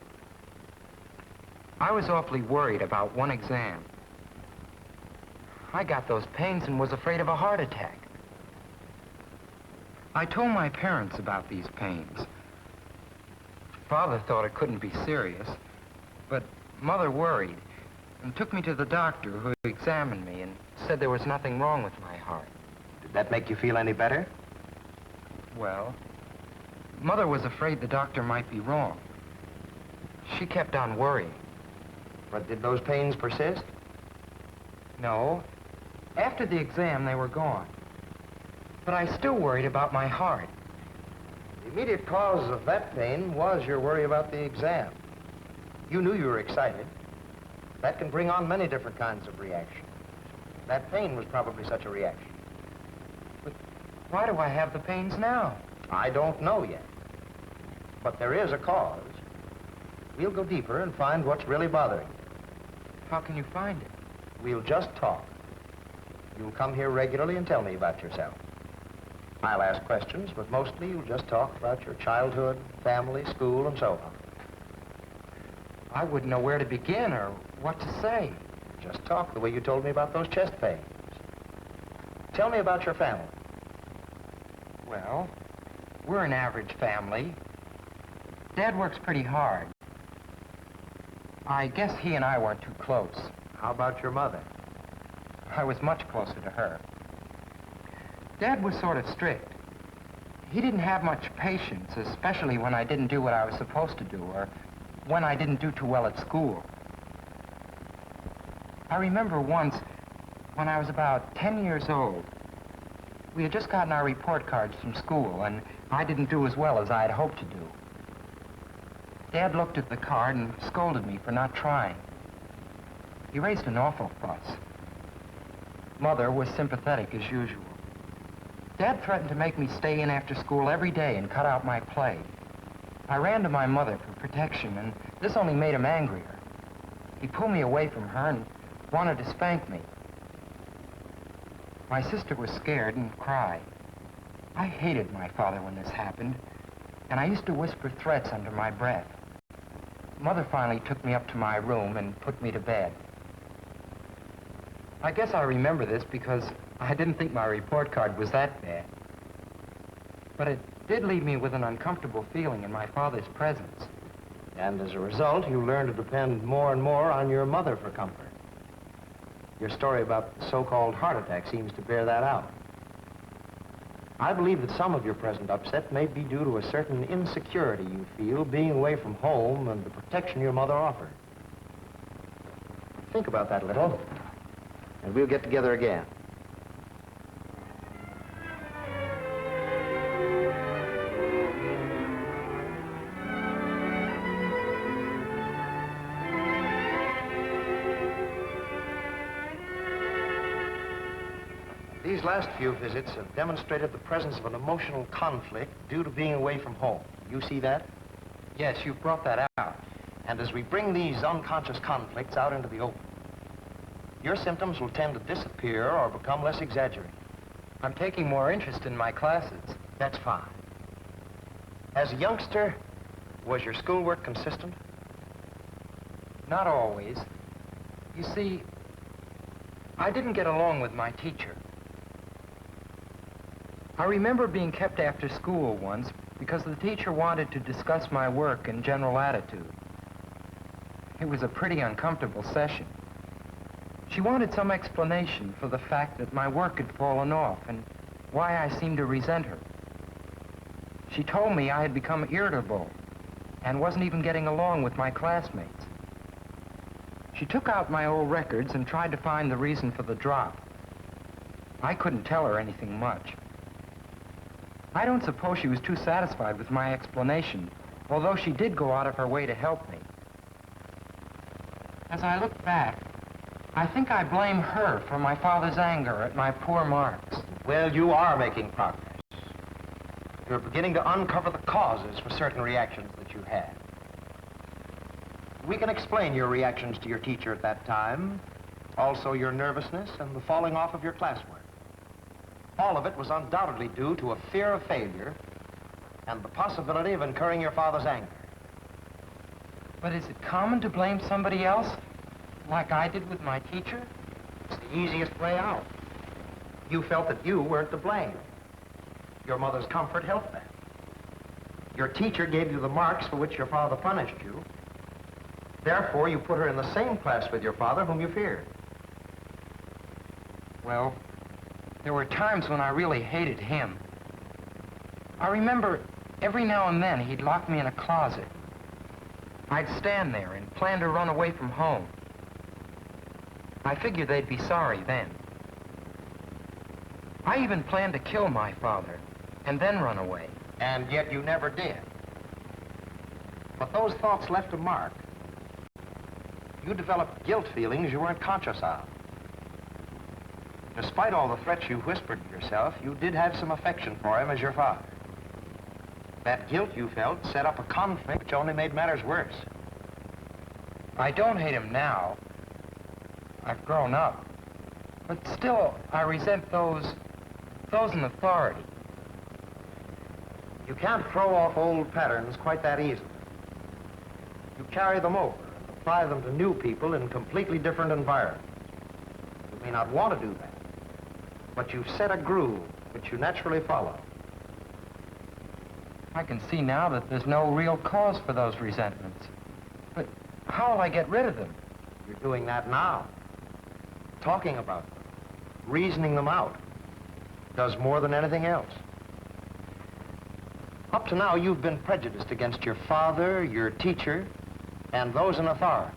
I was awfully worried about one exam. I got those pains and was afraid of a heart attack. I told my parents about these pains. Father thought it couldn't be serious, but Mother worried and took me to the doctor who examined me and said there was nothing wrong with my heart. Did that make you feel any better? Well, Mother was afraid the doctor might be wrong. She kept on worrying. But did those pains persist? No. After the exam, they were gone. But I still worried about my heart. The immediate cause of that pain was your worry about the exam. You knew you were excited. That can bring on many different kinds of reactions. That pain was probably such a reaction. But why do I have the pains now? I don't know yet. But there is a cause. We'll go deeper and find what's really bothering you. How can you find it? We'll just talk. You'll come here regularly and tell me about yourself. I'll ask questions, but mostly you'll just talk about your childhood, family, school, and so on. I wouldn't know where to begin or what to say. Just talk the way you told me about those chest pains. Tell me about your family. Well, we're an average family. Dad works pretty hard. I guess he and I weren't too close. How about your mother? I was much closer to her. Dad was sort of strict. He didn't have much patience, especially when I didn't do what I was supposed to do or when I didn't do too well at school. I remember once, when I was about 10 years old, we had just gotten our report cards from school, and I didn't do as well as I had hoped to do. Dad looked at the card and scolded me for not trying. He raised an awful fuss. Mother was sympathetic as usual. Dad threatened to make me stay in after school every day and cut out my play. I ran to my mother for protection, and this only made him angrier. He pulled me away from her and wanted to spank me. My sister was scared and cried. I hated my father when this happened, and I used to whisper threats under my breath. Mother finally took me up to my room and put me to bed. I guess I remember this because I didn't think my report card was that bad. But it did leave me with an uncomfortable feeling in my father's presence. And as a result, you learn to depend more and more on your mother for comfort. Your story about the so-called heart attack seems to bear that out. I believe that some of your present upset may be due to a certain insecurity you feel being away from home and the protection your mother offered. Think about that a little, and we'll get together again. These last few visits have demonstrated the presence of an emotional conflict due to being away from home. You see that? Yes, you brought that out. And as we bring these unconscious conflicts out into the open, your symptoms will tend to disappear or become less exaggerated. I'm taking more interest in my classes. That's fine. As a youngster, was your schoolwork consistent? Not always. You see, I didn't get along with my teacher. I remember being kept after school once because the teacher wanted to discuss my work and general attitude. It was a pretty uncomfortable session. She wanted some explanation for the fact that my work had fallen off and why I seemed to resent her. She told me I had become irritable and wasn't even getting along with my classmates. She took out my old records and tried to find the reason for the drop. I couldn't tell her anything much. I don't suppose she was too satisfied with my explanation, although she did go out of her way to help me. As I look back, I think I blame her for my father's anger at my poor marks. Well, you are making progress. You're beginning to uncover the causes for certain reactions that you had. We can explain your reactions to your teacher at that time, also your nervousness and the falling off of your classwork. All of it was undoubtedly due to a fear of failure and the possibility of incurring your father's anger. But is it common to blame somebody else, like I did with my teacher? It's the easiest way out. You felt that you weren't to blame. Your mother's comfort helped that. Your teacher gave you the marks for which your father punished you. Therefore, you put her in the same class with your father, whom you feared. Well, there were times when I really hated him. I remember every now and then he'd lock me in a closet. I'd stand there and plan to run away from home. I figured they'd be sorry then. I even planned to kill my father and then run away. And yet you never did. But those thoughts left a mark. You developed guilt feelings you weren't conscious of. Despite all the threats you whispered to yourself, you did have some affection for him as your father. That guilt you felt set up a conflict which only made matters worse. I don't hate him now. I've grown up. But still, I resent those in authority. You can't throw off old patterns quite that easily. You carry them over, apply them to new people in completely different environments. You may not want to do that, but you've set a groove which you naturally follow. I can see now that there's no real cause for those resentments. But how will I get rid of them? You're doing that now. Talking about them, reasoning them out, does more than anything else. Up to now, you've been prejudiced against your father, your teacher, and those in authority.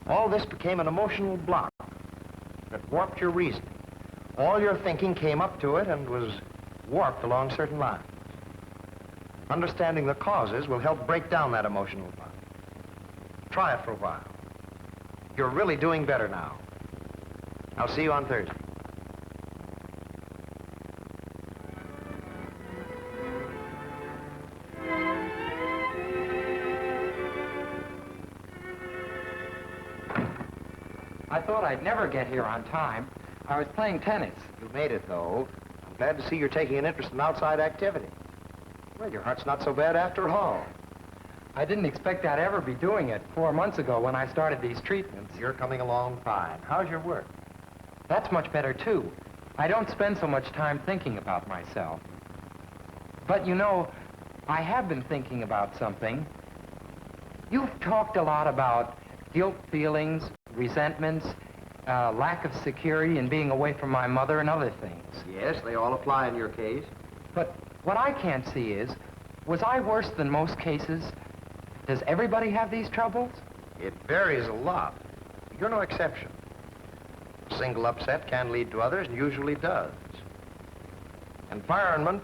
All this became an emotional block that warped your reasoning. All your thinking came up to it and was warped along certain lines. Understanding the causes will help break down that emotional block. Try it for a while. You're really doing better now. I'll see you on Thursday. I thought I'd never get here on time. I was playing tennis. You made it, though. I'm glad to see you're taking an interest in outside activity. Well, your heart's not so bad after all. I didn't expect I'd ever be doing it 4 months ago when I started these treatments. You're coming along fine. How's your work? That's much better, too. I don't spend so much time thinking about myself. But, you know, I have been thinking about something. You've talked a lot about guilt feelings, resentments, lack of security in being away from my mother and other things. Yes, they all apply in your case. But what I can't see is, was I worse than most cases? Does everybody have these troubles? It varies a lot. You're no exception. A single upset can lead to others, and usually does. Environment,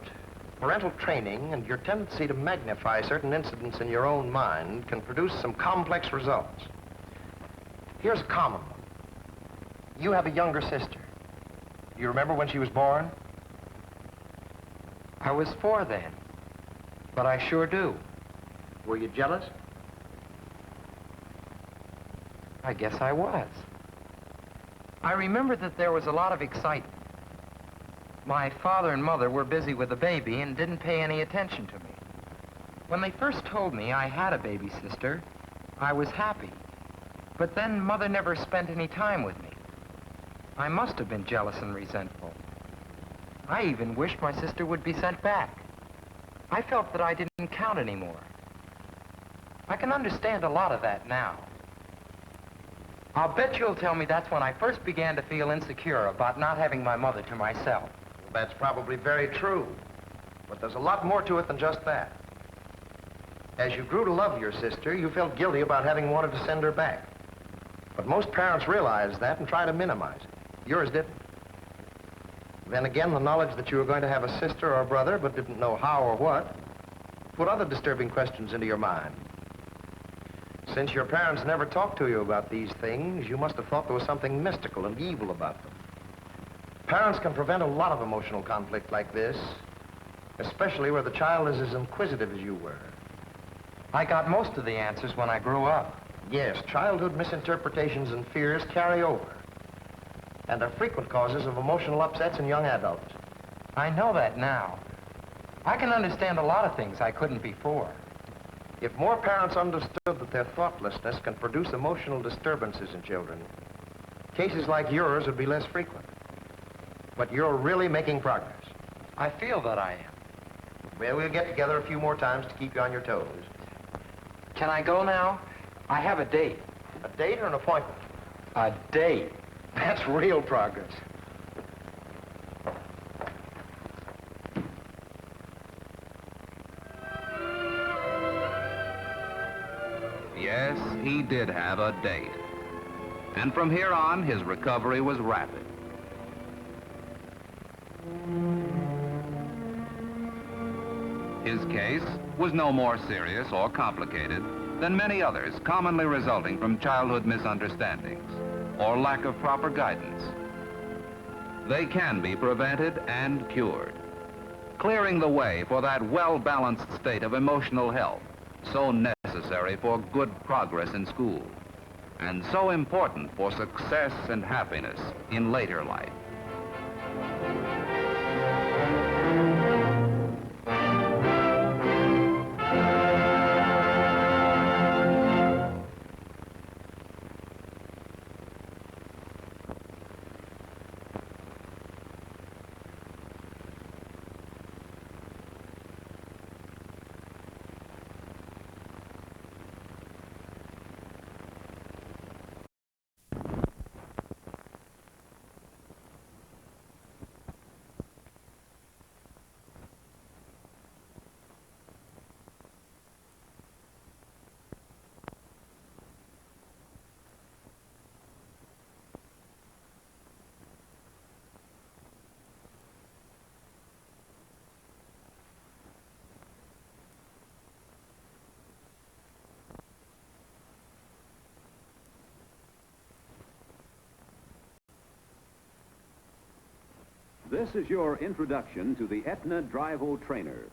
parental training, and your tendency to magnify certain incidents in your own mind can produce some complex results. Here's a common one. You have a younger sister. You remember when she was born? I was 4 then, but I sure do. Were you jealous? I guess I was. I remember that there was a lot of excitement. My father and mother were busy with the baby and didn't pay any attention to me. When they first told me I had a baby sister, I was happy. But then Mother never spent any time with me. I must have been jealous and resentful. I even wished my sister would be sent back. I felt that I didn't count anymore. I can understand a lot of that now. I'll bet you'll tell me that's when I first began to feel insecure about not having my mother to myself. Well, that's probably very true. But there's a lot more to it than just that. As you grew to love your sister, you felt guilty about having wanted to send her back. But most parents realize that and try to minimize it. Yours didn't. Then again, the knowledge that you were going to have a sister or a brother, but didn't know how or what, put other disturbing questions into your mind. Since your parents never talked to you about these things, you must have thought there was something mystical and evil about them. Parents can prevent a lot of emotional conflict like this, especially where the child is as inquisitive as you were. I got most of the answers when I grew up. Yes, childhood misinterpretations and fears carry over and are frequent causes of emotional upsets in young adults. I know that now. I can understand a lot of things I couldn't before. If more parents understood that their thoughtlessness can produce emotional disturbances in children, cases like yours would be less frequent. But you're really making progress. I feel that I am. Well, we'll get together a few more times to keep you on your toes. Can I go now? I have a date. A date or an appointment? A date. That's real progress. Yes, he did have a date. And from here on, his recovery was rapid. His case was no more serious or complicated than many others commonly resulting from childhood misunderstandings or lack of proper guidance. They can be prevented and cured, clearing the way for that well-balanced state of emotional health so necessary for good progress in school and so important for success and happiness in later life. This is your introduction to the Aetna Drive-O Trainer.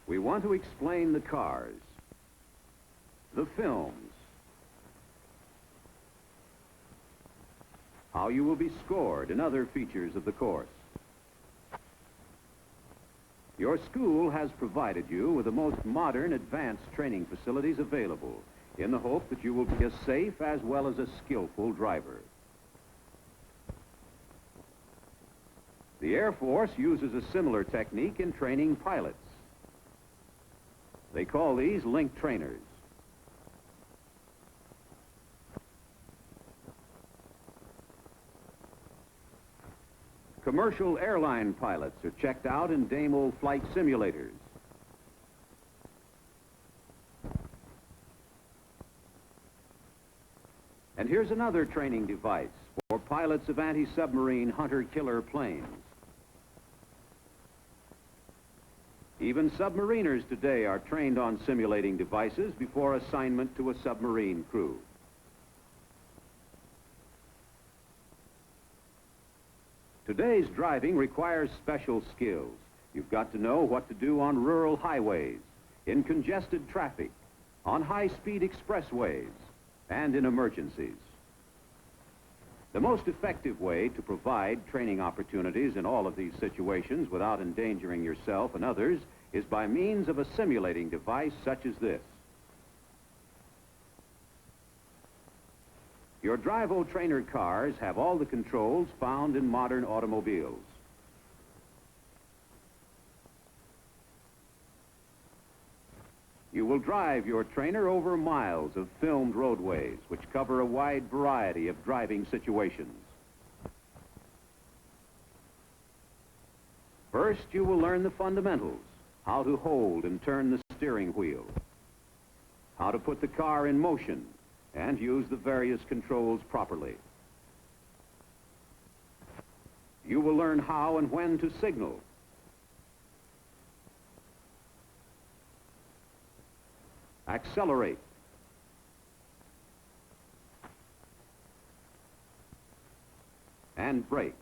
We want to explain the cars. the films, how you will be scored, and other features of the course. Your school has provided you with the most modern, advanced training facilities available in the hope that you will be a safe as well as a skillful driver. The Air Force uses a similar technique in training pilots. They call these link trainers. Commercial airline pilots are checked out in dame-old flight simulators. And here's another training device for pilots of anti-submarine hunter-killer planes. Even submariners today are trained on simulating devices before assignment to a submarine crew. Today's driving requires special skills. You've got to know what to do on rural highways, in congested traffic, on high-speed expressways, and in emergencies. The most effective way to provide training opportunities in all of these situations without endangering yourself and others is by means of a simulating device such as this. Your Drive-O-Trainer cars have all the controls found in modern automobiles. You will drive your trainer over miles of filmed roadways which cover a wide variety of driving situations. First, you will learn the fundamentals, how to hold and turn the steering wheel, how to put the car in motion, and use the various controls properly. You will learn how and when to signal, accelerate, and brake.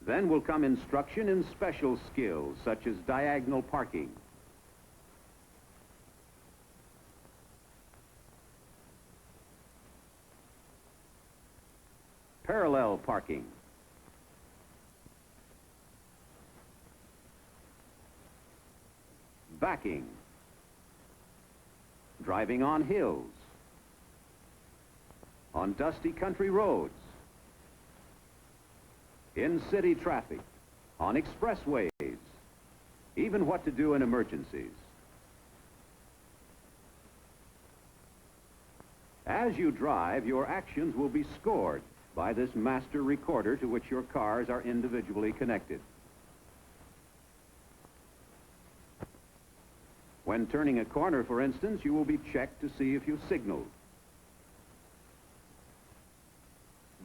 Then will come instruction in special skills such as diagonal parking, parallel parking, backing, driving on hills, on dusty country roads, in city traffic, on expressways, even what to do in emergencies. As you drive, your actions will be scored by this master recorder to which your cars are individually connected. When turning a corner, for instance, you will be checked to see if you signaled,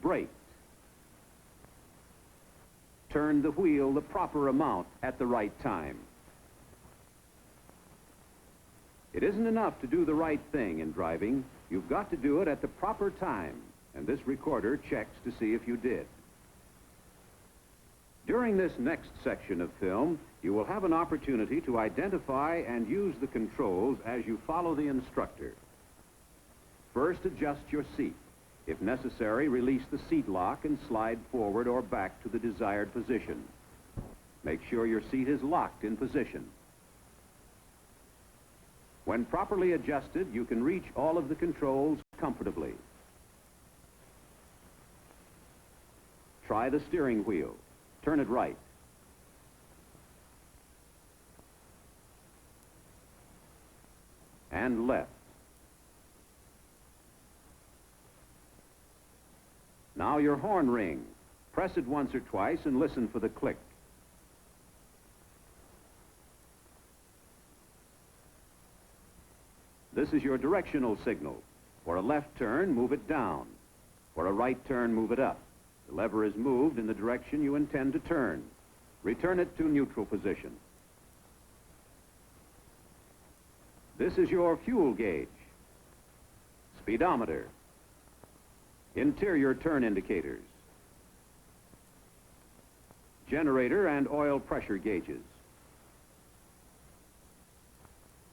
braked, turned the wheel the proper amount at the right time. It isn't enough to do the right thing in driving. You've got to do it at the proper time, and this recorder checks to see if you did. During this next section of film, you will have an opportunity to identify and use the controls as you follow the instructor. First, adjust your seat. If necessary, release the seat lock and slide forward or back to the desired position. Make sure your seat is locked in position. When properly adjusted, you can reach all of the controls comfortably. Try the steering wheel. Turn it right. And left. Now your horn ring. Press it once or twice and listen for the click. This is your directional signal. For a left turn, move it down. For a right turn, move it up. The lever is moved in the direction you intend to turn. Return it to neutral position. This is your fuel gauge, speedometer, interior turn indicators, generator and oil pressure gauges.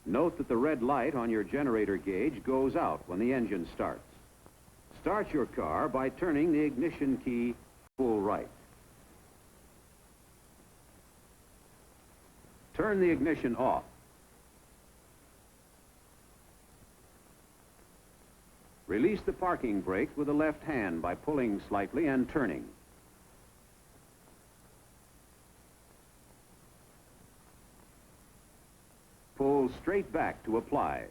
Note that the red light on your generator gauge goes out when the engine starts. Start your car by turning the ignition key full right. Turn the ignition off. Release the parking brake with the left hand by pulling slightly and turning. Pull straight back to apply.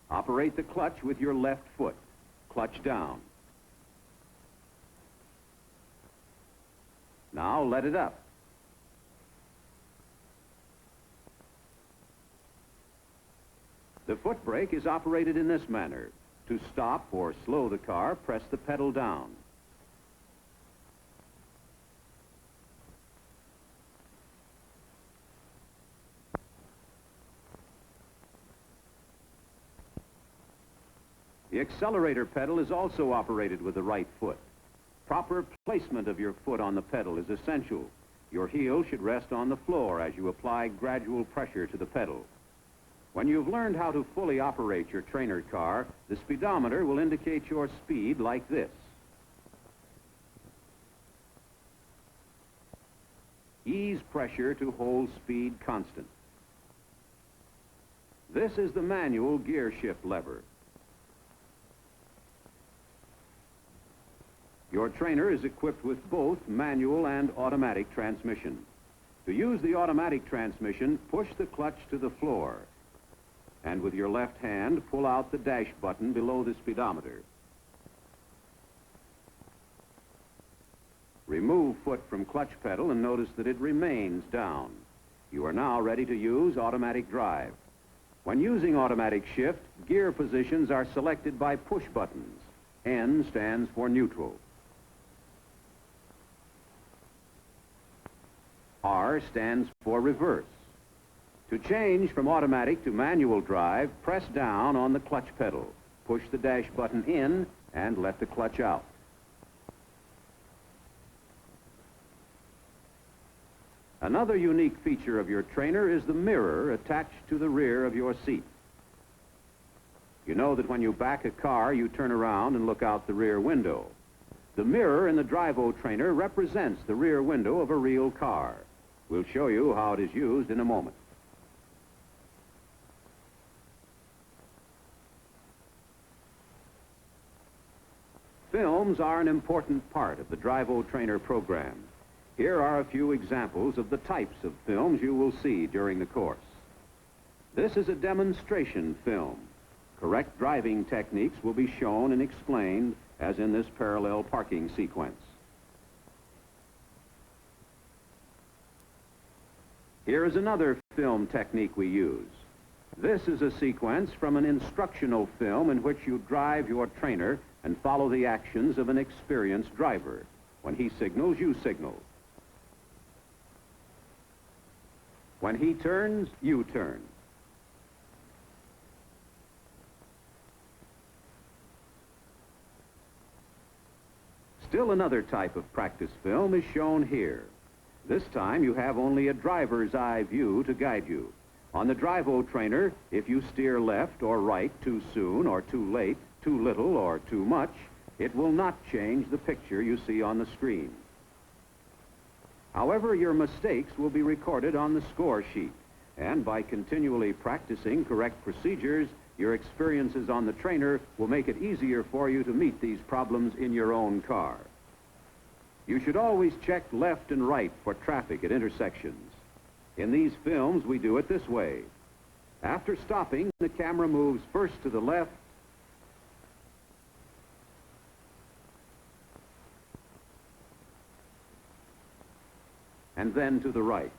Operate the clutch with your left foot. Clutch down. Now let it up. The foot brake is operated in this manner. To stop or slow the car, press the pedal down. The accelerator pedal is also operated with the right foot. Proper placement of your foot on the pedal is essential. Your heel should rest on the floor as you apply gradual pressure to the pedal. When you've learned how to fully operate your trainer car, the speedometer will indicate your speed like this. Ease pressure to hold speed constant. This is the manual gear shift lever. Your trainer is equipped with both manual and automatic transmission. To use the automatic transmission, push the clutch to the floor. And with your left hand, pull out the dash button below the speedometer. Remove foot from clutch pedal and notice that it remains down. You are now ready to use automatic drive. When using automatic shift, gear positions are selected by push buttons. N stands for neutral. R stands for reverse. To change from automatic to manual drive, press down on the clutch pedal. Push the dash button in and let the clutch out. Another unique feature of your trainer is the mirror attached to the rear of your seat. You know that when you back a car, you turn around and look out the rear window. The mirror in the Drivo trainer represents the rear window of a real car. We'll show you how it is used in a moment. Films are an important part of the Drivo trainer program. Here are a few examples of the types of films you will see during the course. This is a demonstration film. Correct driving techniques will be shown and explained as in this parallel parking sequence. Here is another film technique we use. This is a sequence from an instructional film in which you drive your trainer and follow the actions of an experienced driver. When he signals, you signal. When he turns, you turn. Still another type of practice film is shown here. This time you have only a driver's eye view to guide you. On the Drivo trainer, if you steer left or right too soon or too late, too little or too much, it will not change the picture you see on the screen. However, your mistakes will be recorded on the score sheet, and by continually practicing correct procedures, your experiences on the trainer will make it easier for you to meet these problems in your own car. You should always check left and right for traffic at intersections. In these films, we do it this way. After stopping, the camera moves first to the left, and then to the right.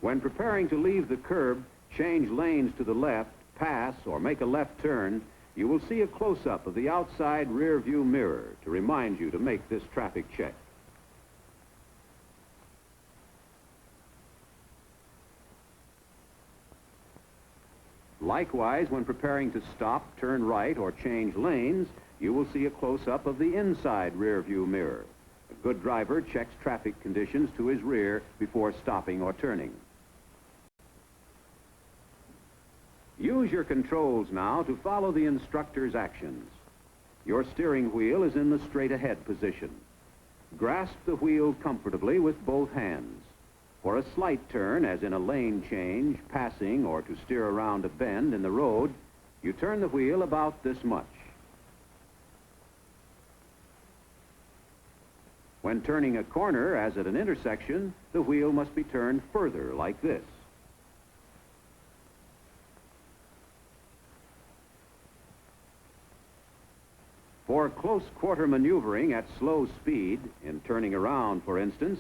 When preparing to leave the curb, change lanes to the left, pass, or make a left turn, you will see a close-up of the outside rear view mirror to remind you to make this traffic check. Likewise, when preparing to stop, turn right, or change lanes, you will see a close-up of the inside rear view mirror. A good driver checks traffic conditions to his rear before stopping or turning. Use your controls now to follow the instructor's actions. Your steering wheel is in the straight-ahead position. Grasp the wheel comfortably with both hands. For a slight turn, as in a lane change, passing, or to steer around a bend in the road, you turn the wheel about this much. When turning a corner, as at an intersection, the wheel must be turned further, like this. For close quarter maneuvering at slow speed, in turning around, for instance,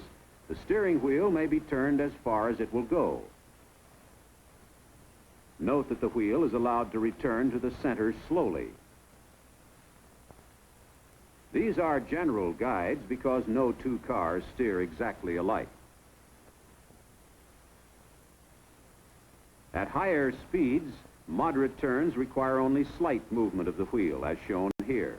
the steering wheel may be turned as far as it will go. Note that the wheel is allowed to return to the center slowly. These are general guides because no two cars steer exactly alike. At higher speeds, moderate turns require only slight movement of the wheel, as shown here.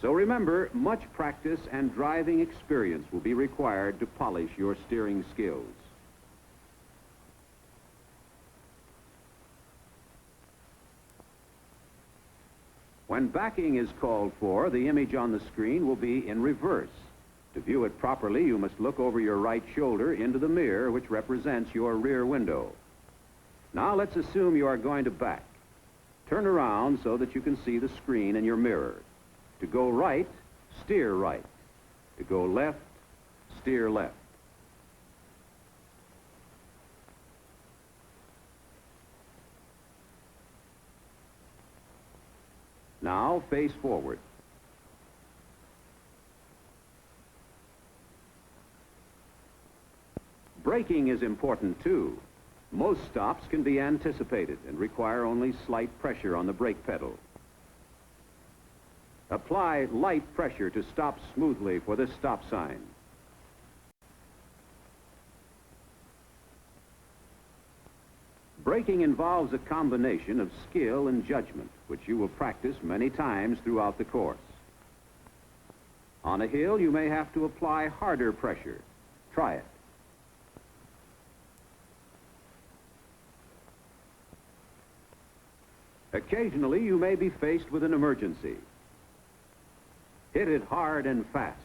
So remember, much practice and driving experience will be required to polish your steering skills. When backing is called for, the image on the screen will be in reverse. To view it properly, you must look over your right shoulder into the mirror, which represents your rear window. Now let's assume you are going to back. Turn around so that you can see the screen in your mirror. To go right, steer right. To go left, steer left. Now face forward. Braking is important too. Most stops can be anticipated and require only slight pressure on the brake pedal. Apply light pressure to stop smoothly for this stop sign. Braking involves a combination of skill and judgment, which you will practice many times throughout the course. On a hill, you may have to apply harder pressure. Try it. Occasionally, you may be faced with an emergency. Hit it hard and fast.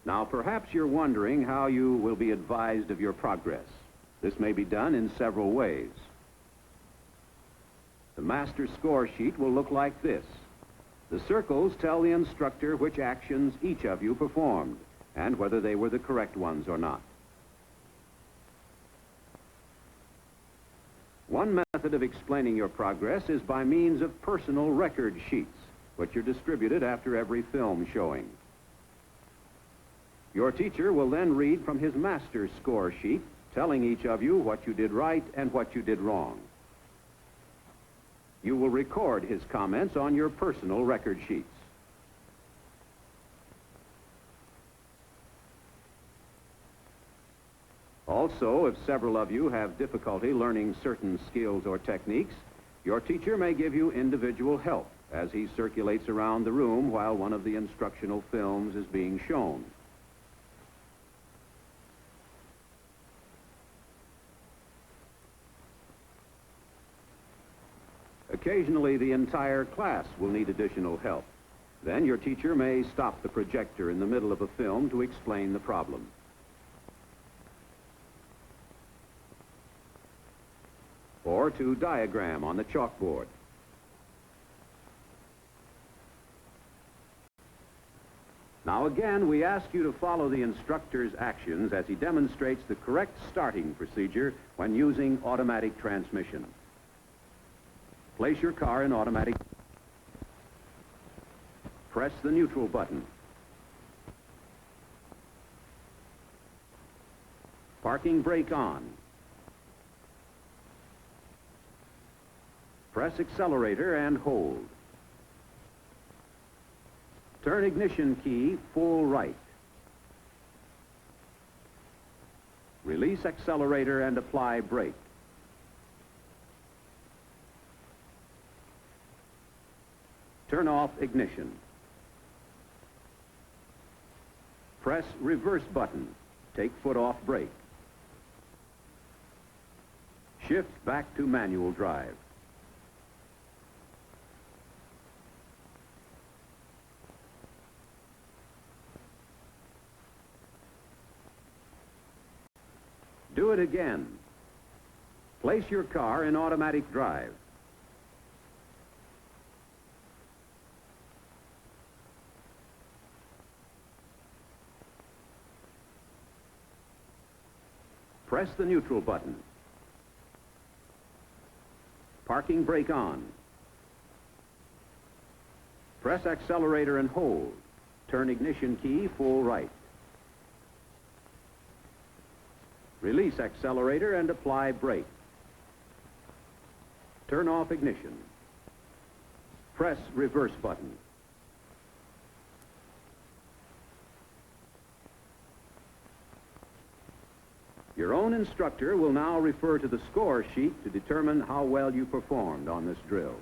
Now, perhaps you're wondering how you will be advised of your progress. This may be done in several ways. The master score sheet will look like this. The circles tell the instructor which actions each of you performed, and whether they were the correct ones or not. One method of explaining your progress is by means of personal record sheets, which are distributed after every film showing. Your teacher will then read from his master score sheet, telling each of you what you did right and what you did wrong. You will record his comments on your personal record sheets. Also, if several of you have difficulty learning certain skills or techniques, your teacher may give you individual help as he circulates around the room while one of the instructional films is being shown. Occasionally, the entire class will need additional help. Then your teacher may stop the projector in the middle of a film to explain the problem. Or to diagram on the chalkboard. Now again, we ask you to follow the instructor's actions as he demonstrates the correct starting procedure when using automatic transmission. Place your car in automatic. Press the neutral button. Parking brake on. Press accelerator and hold. Turn ignition key full right. Release accelerator and apply brake. Turn off ignition. Press reverse button. Take foot off brake. Shift back to manual drive. Do it again. Place your car in automatic drive. Press the neutral button. Parking brake on. Press accelerator and hold. Turn ignition key full right. Release accelerator and apply brake. Turn off ignition. Press reverse button. Your own instructor will now refer to the score sheet to determine how well you performed on this drill.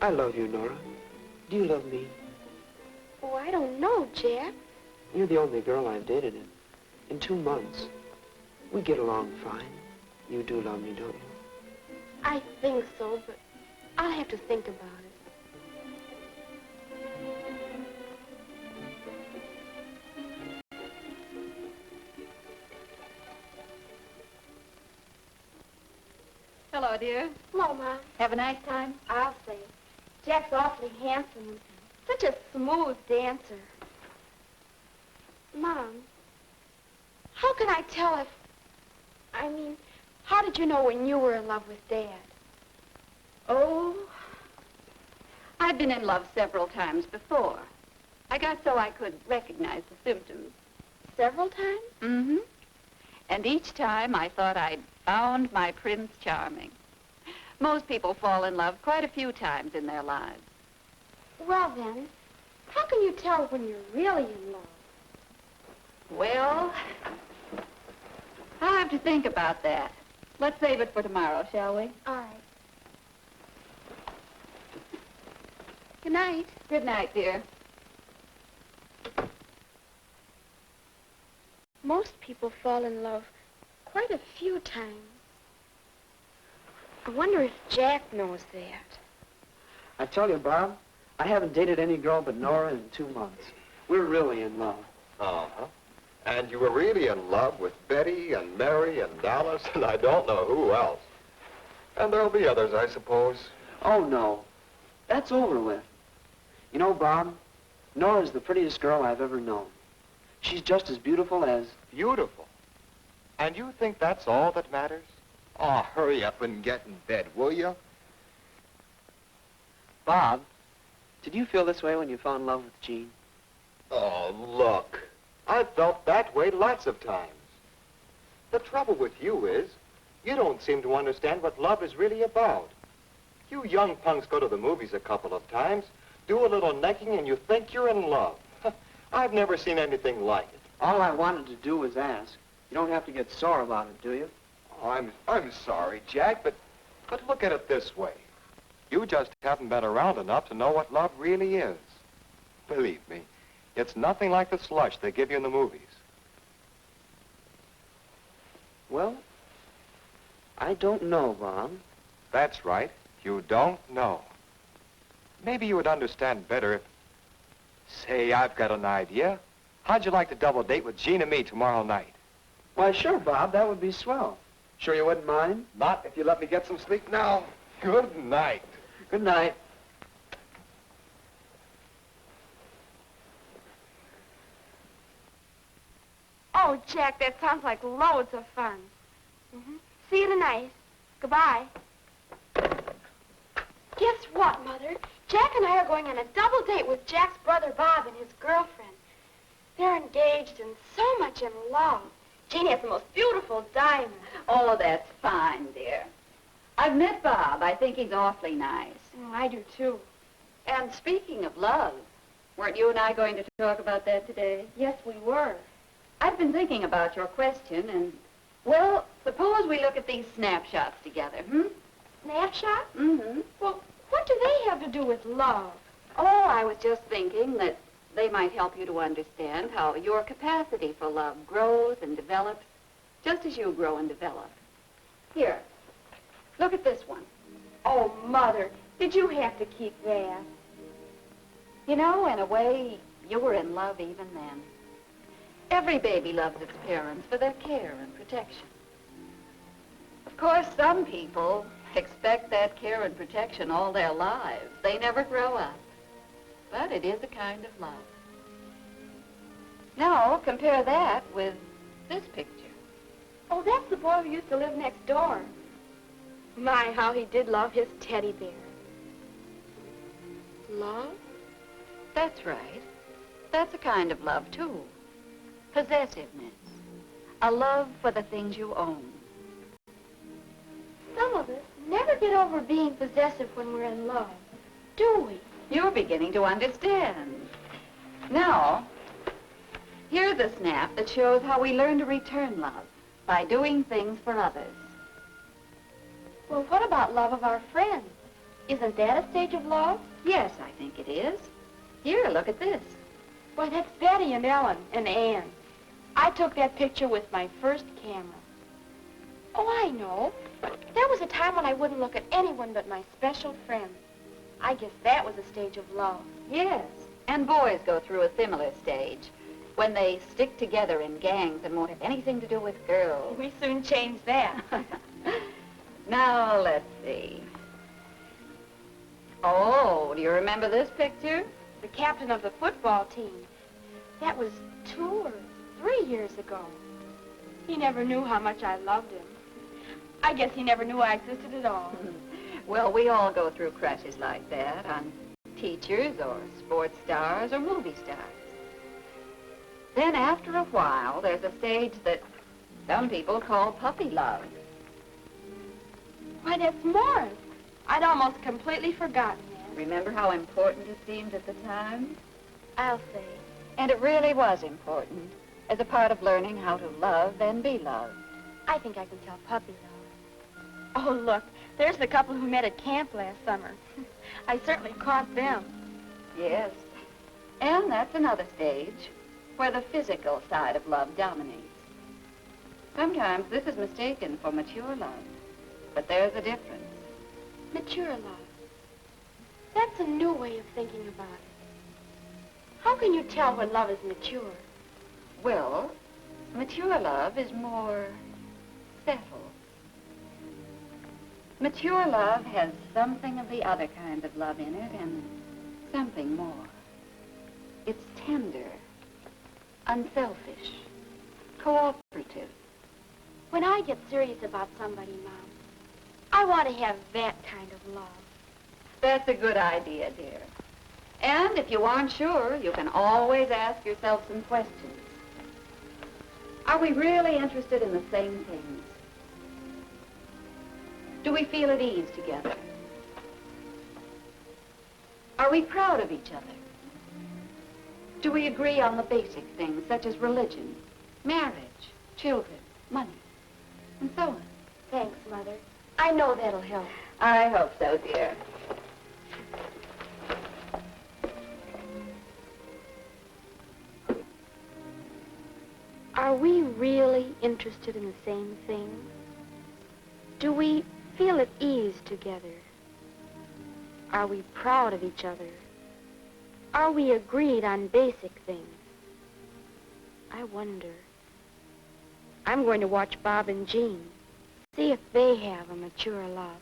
I love you, Nora. Do you love me? Oh, I don't know, Jack. You're the only girl I've dated in 2 months. We get along fine. You do love me, don't you? I think so, but I'll have to think about it. Hello, dear. Hello, Mom. Have a nice time? I'll say. Jack's awfully handsome and such a smooth dancer. Mom, how can I tell if... I mean, how did you know when you were in love with Dad? Oh, I've been in love several times before. I got so I could recognize the symptoms. Several times? Mm-hmm. And each time I thought I'd found my Prince Charming. Most people fall in love quite a few times in their lives. Well, then, how can you tell when you're really in love? Well, I'll have to think about that. Let's save it for tomorrow, shall we? All right. Good night. Good night, dear. Most people fall in love quite a few times. I wonder if Jack knows that. I tell you, Bob, I haven't dated any girl but Nora in 2 months. We're really in love. Uh-huh. And you were really in love with Betty and Mary and Dallas and I don't know who else. And there'll be others, I suppose. Oh, no. That's over with. You know, Bob, Nora's the prettiest girl I've ever known. She's just as beautiful as... Beautiful? And you think that's all that matters? Oh, hurry up and get in bed, will you? Bob, did you feel this way when you fell in love with Jean? Oh, look. I've felt that way lots of times. The trouble with you is, you don't seem to understand what love is really about. You young punks go to the movies a couple of times, Do a little necking and you think you're in love. I've never seen anything like it. All I wanted to do was ask. You don't have to get sore about it, do you? Oh, I'm sorry, Jack, but look at it this way. You just haven't been around enough to know what love really is. Believe me, it's nothing like the slush they give you in the movies. Well, I don't know, Bob. That's right. You don't know. Maybe you would understand better if... Say, I've got an idea. How'd you like to double date with Jean and me tomorrow night? Why, sure, Bob. That would be swell. Sure you wouldn't mind? Not if you let me get some sleep now. Good night. Good night. Oh, Jack, that sounds like loads of fun. See you tonight. Goodbye. Guess what, Mother? Jack and I are going on a double date with Jack's brother Bob and his girlfriend. They're engaged and so much in love. Jean has the most beautiful diamond. Oh, that's fine, dear. I've met Bob. I think he's awfully nice. Oh, I do, too. And speaking of love, weren't you and I going to talk about that today? Yes, we were. I've been thinking about your question, and, well, suppose we look at these snapshots together, Snapshot? Mm-hmm. Well, what do they have to do with love? Oh, I was just thinking that they might help you to understand how your capacity for love grows and develops just as you grow and develop. Here, look at this one. Oh, Mother, did you have to keep that? You know, in a way, you were in love even then. Every baby loves its parents for their care and protection. Of course, some people expect that care and protection all their lives. They never grow up. But it is a kind of love. Now, compare that with this picture. Oh, that's the boy who used to live next door. My, how he did love his teddy bear. Love? That's right. That's a kind of love, too. Possessiveness. A love for the things you own. Some of us never get over being possessive when we're in love, do we? You're beginning to understand. Now, here's a snap that shows how we learn to return love by doing things for others. Well, what about love of our friends? Isn't that a stage of love? Yes, I think it is. Here, look at this. Why, that's Betty and Ellen and Ann. I took that picture with my first camera. Oh, I know. There was a time when I wouldn't look at anyone but my special friends. I guess that was a stage of love. Yes, and boys go through a similar stage when they stick together in gangs and won't have anything to do with girls. We soon changed that. Now, let's see. Oh, do you remember this picture? The captain of the football team. That was 2 or 3 years ago. He never knew how much I loved him. I guess he never knew I existed at all. Well, we all go through crushes like that on teachers or sports stars or movie stars. Then after a while, there's a stage that some people call puppy love. Why, that's Morris. I'd almost completely forgotten that. Remember how important it seemed at the time? I'll say. And it really was important as a part of learning how to love and be loved. I think I can tell puppy love. Oh, look, there's the couple who met at camp last summer. I certainly caught them. Yes. And that's another stage where the physical side of love dominates. Sometimes this is mistaken for mature love, but there's a difference. Mature love. That's a new way of thinking about it. How can you tell when love is mature? Well, mature love is more settled. Mature love has something of the other kind of love in it and something more. It's tender, unselfish, cooperative. When I get serious about somebody, Mom, I want to have that kind of love. That's a good idea, dear. And if you aren't sure, you can always ask yourself some questions. Are we really interested in the same things? Do we feel at ease together? Are we proud of each other? Do we agree on the basic things such as religion, marriage, children, money, and so on? Thanks, Mother. I know that'll help. I hope so, dear. Are we really interested in the same thing? Do we feel at ease together? Are we proud of each other? Are we agreed on basic things? I wonder. I'm going to watch Bob and Jean, see if they have a mature love.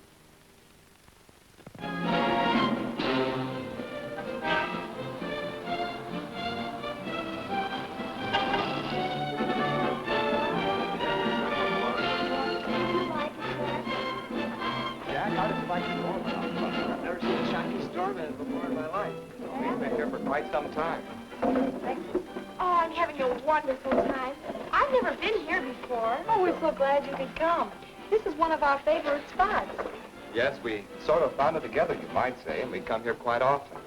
Jack, how did you like the dorm? I've never seen a Chinese doorman before in my life. We've been here for quite some time. Oh, I'm having a wonderful time. I've never been here before. Oh, we're so glad you could come. This is one of our favorite spots. Yes, we sort of found it together, you might say, and we come here quite often.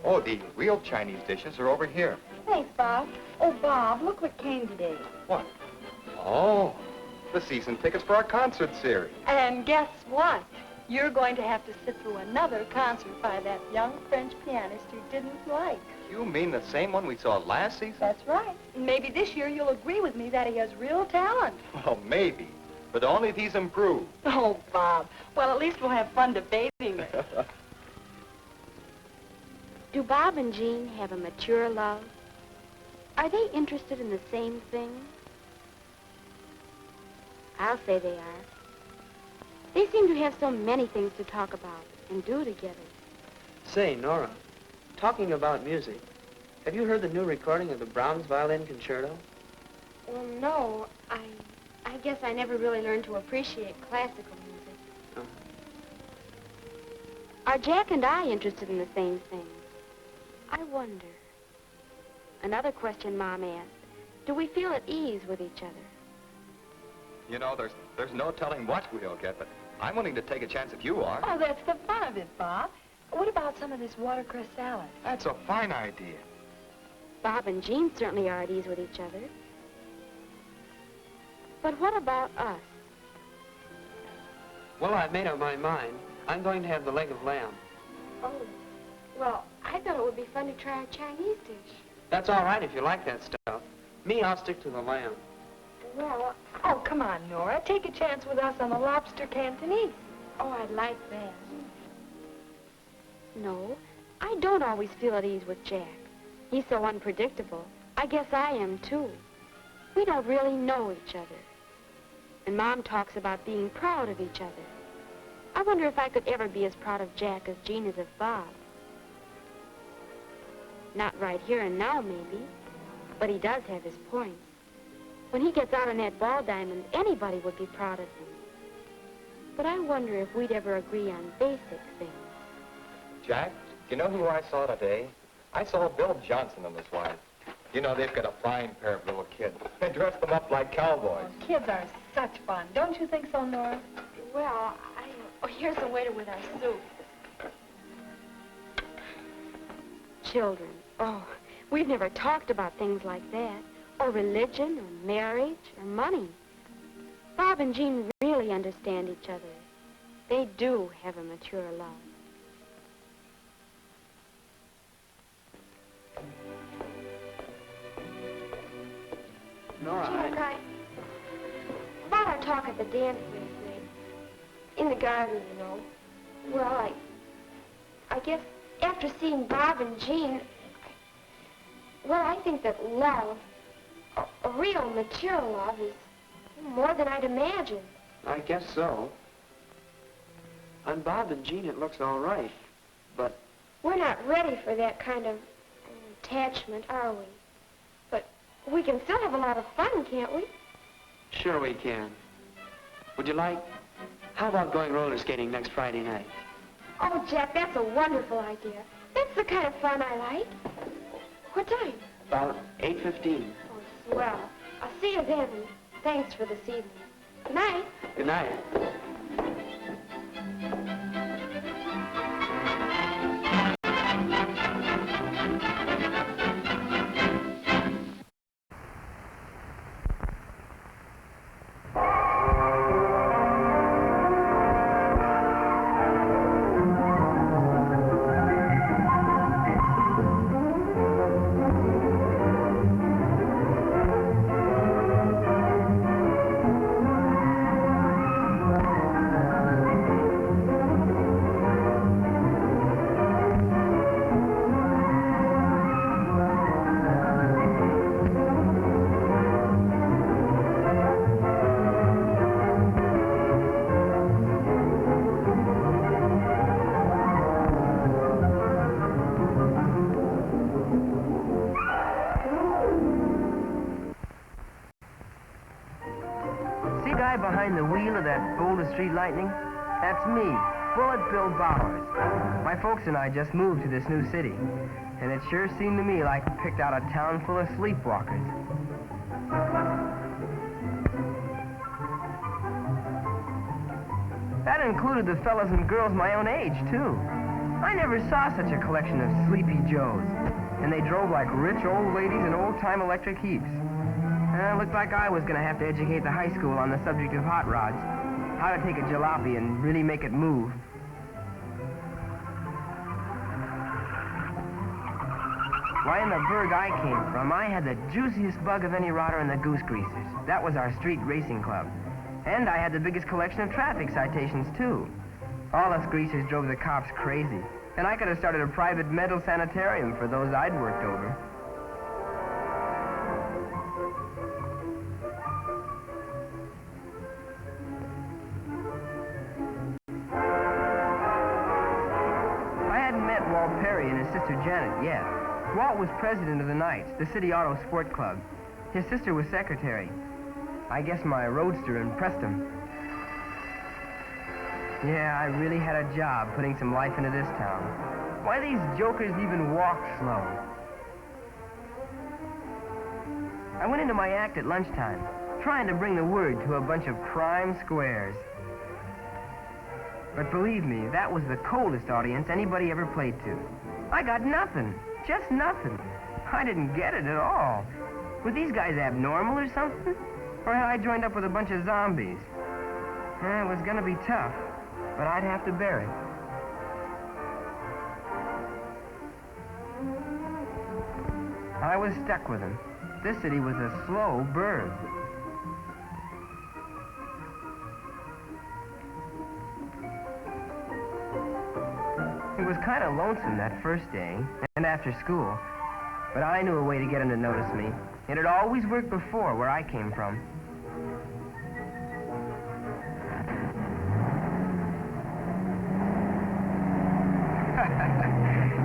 Oh, the real Chinese dishes are over here. Thanks, Bob. Oh, Bob, look what came today. What? Oh, the season tickets for our concert series. And guess what? You're going to have to sit through another concert by that young French pianist you didn't like. You mean the same one we saw last season? That's right. Maybe this year you'll agree with me that he has real talent. Well, maybe, but only if he's improved. Oh, Bob. Well, at least we'll have fun debating it. Do Bob and Jean have a mature love? Are they interested in the same thing? I'll say they are. They seem to have so many things to talk about and do together. Say, Nora, talking about music, have you heard the new recording of the Brahms Violin Concerto? Well, no. I guess I never really learned to appreciate classical music. Are Jack and I interested in the same thing? I wonder. Another question Mom asked. Do we feel at ease with each other? You know, there's no telling what we'll get, but I'm willing to take a chance if you are. Oh, that's the fun of it, Bob. What about some of this watercress salad? That's a fine idea. Bob and Jean certainly are at ease with each other. But what about us? Well, I've made up my mind. I'm going to have the leg of lamb. Oh, well, I thought it would be fun to try a Chinese dish. That's all right if you like that stuff. Me, I'll stick to the lamb. Well, oh, come on, Nora. Take a chance with us on the lobster Cantonese. oh, I'd like that. No, I don't always feel at ease with Jack. He's so unpredictable. I guess I am, too. We don't really know each other. And Mom talks about being proud of each other. I wonder if I could ever be as proud of Jack as Jean is of Bob. Not right here and now, maybe. But he does have his points. When he gets out on that ball diamond, anybody would be proud of him. But I wonder if we'd ever agree on basic things. Jack, do you know who I saw today? I saw Bill Johnson and his wife. You know, they've got a fine pair of little kids. They dress them up like cowboys. Kids are such fun. Don't you think so, Nora? Well, oh, here's the waiter with our soup. Children. Oh, we've never talked about things like that. Or religion, or marriage, or money. Bob and Jean really understand each other. They do have a mature love. Nora, Jack, about our talk at the dance last night. In the garden, you know. Well, I guess after seeing Bob and Jean, well, I think that love, a real mature love, is more than I'd imagined. I guess so. On Bob and Jean, it looks all right. But We're not ready for that kind of attachment, are we? But we can still have a lot of fun, can't we? sure we can. Would you like? How about going roller skating next Friday night? Oh, Jack, that's a wonderful idea. That's the kind of fun I like. What time? About 8:15. Oh, swell. I'll see you then, and thanks for this evening. Good night. Good night. guy behind the wheel of that Boulder Street Lightning? That's me, Bullet Bill Bowers. My folks and I just moved to this new city, and it sure seemed to me like we picked out a town full of sleepwalkers. That included the fellas and girls my own age, too. I never saw such a collection of sleepy Joes, and they drove like rich old ladies in old-time electric heaps. It looked like I was going to have to educate the high school on the subject of hot rods, how to take a jalopy and really make it move. Why, in the burg I came from, I had the juiciest bug of any rodder in the Goose Greasers. That was our street racing club. And I had the biggest collection of traffic citations, too. All us greasers drove the cops crazy, and I could have started a private mental sanitarium for those I'd worked over. I hadn't met Walt Perry and his sister Janet yet. Walt was president of the Knights, the city auto sport club. His sister was secretary. I guess my roadster impressed him. Yeah, I really had a job putting some life into this town. Why, these jokers even walk slow. I went into my act at lunchtime, trying to bring the word to a bunch of prime squares. But believe me, that was the coldest audience anybody ever played to. I got nothing, just nothing. I didn't get it at all. Were these guys abnormal or something? Or had I joined up with a bunch of zombies? It was gonna be tough, but I'd have to bear it. I was stuck with him. This city was a slow burn. It was kind of lonesome that first day, and after school. But I knew a way to get him to notice me. It had always worked before where I came from.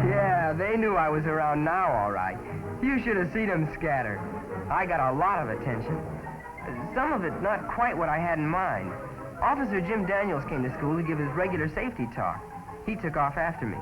Yeah, they knew I was around now, all right. You should have seen them scatter. I got a lot of attention. Some of it not quite what I had in mind. Officer Jim Daniels came to school to give his regular safety talk. He took off after me.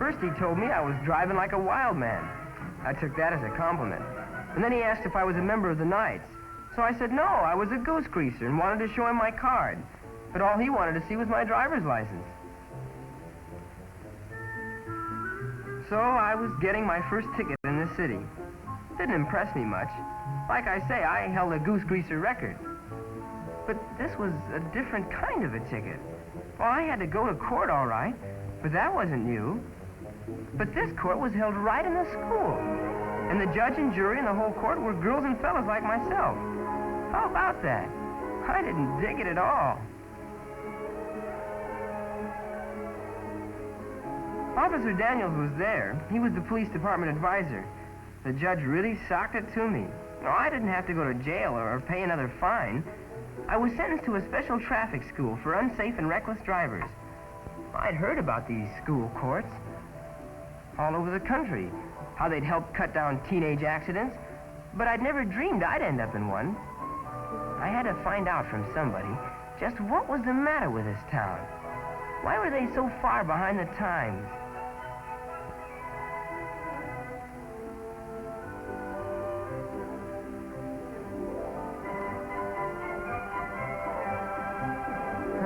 First he told me I was driving like a wild man. I took that as a compliment. And then he asked if I was a member of the Knights. So I said no, I was a goose greaser and wanted to show him my card. But all he wanted to see was my driver's license. So I was getting my first ticket in this city. Didn't impress me much. Like I say, I held a goose greaser record. But this was a different kind of a ticket. Well, I had to go to court, all right, but that wasn't new. But this court was held right in the school. And the judge and jury and the whole court were girls and fellas like myself. How about that? I didn't dig it at all. Officer Daniels was there. He was the police department advisor. The judge really socked it to me. No, I didn't have to go to jail or pay another fine. I was sentenced to a special traffic school for unsafe and reckless drivers. I'd heard about these school courts all over the country, how they'd help cut down teenage accidents, but I'd never dreamed I'd end up in one. I had to find out from somebody just what was the matter with this town. Why were they so far behind the times?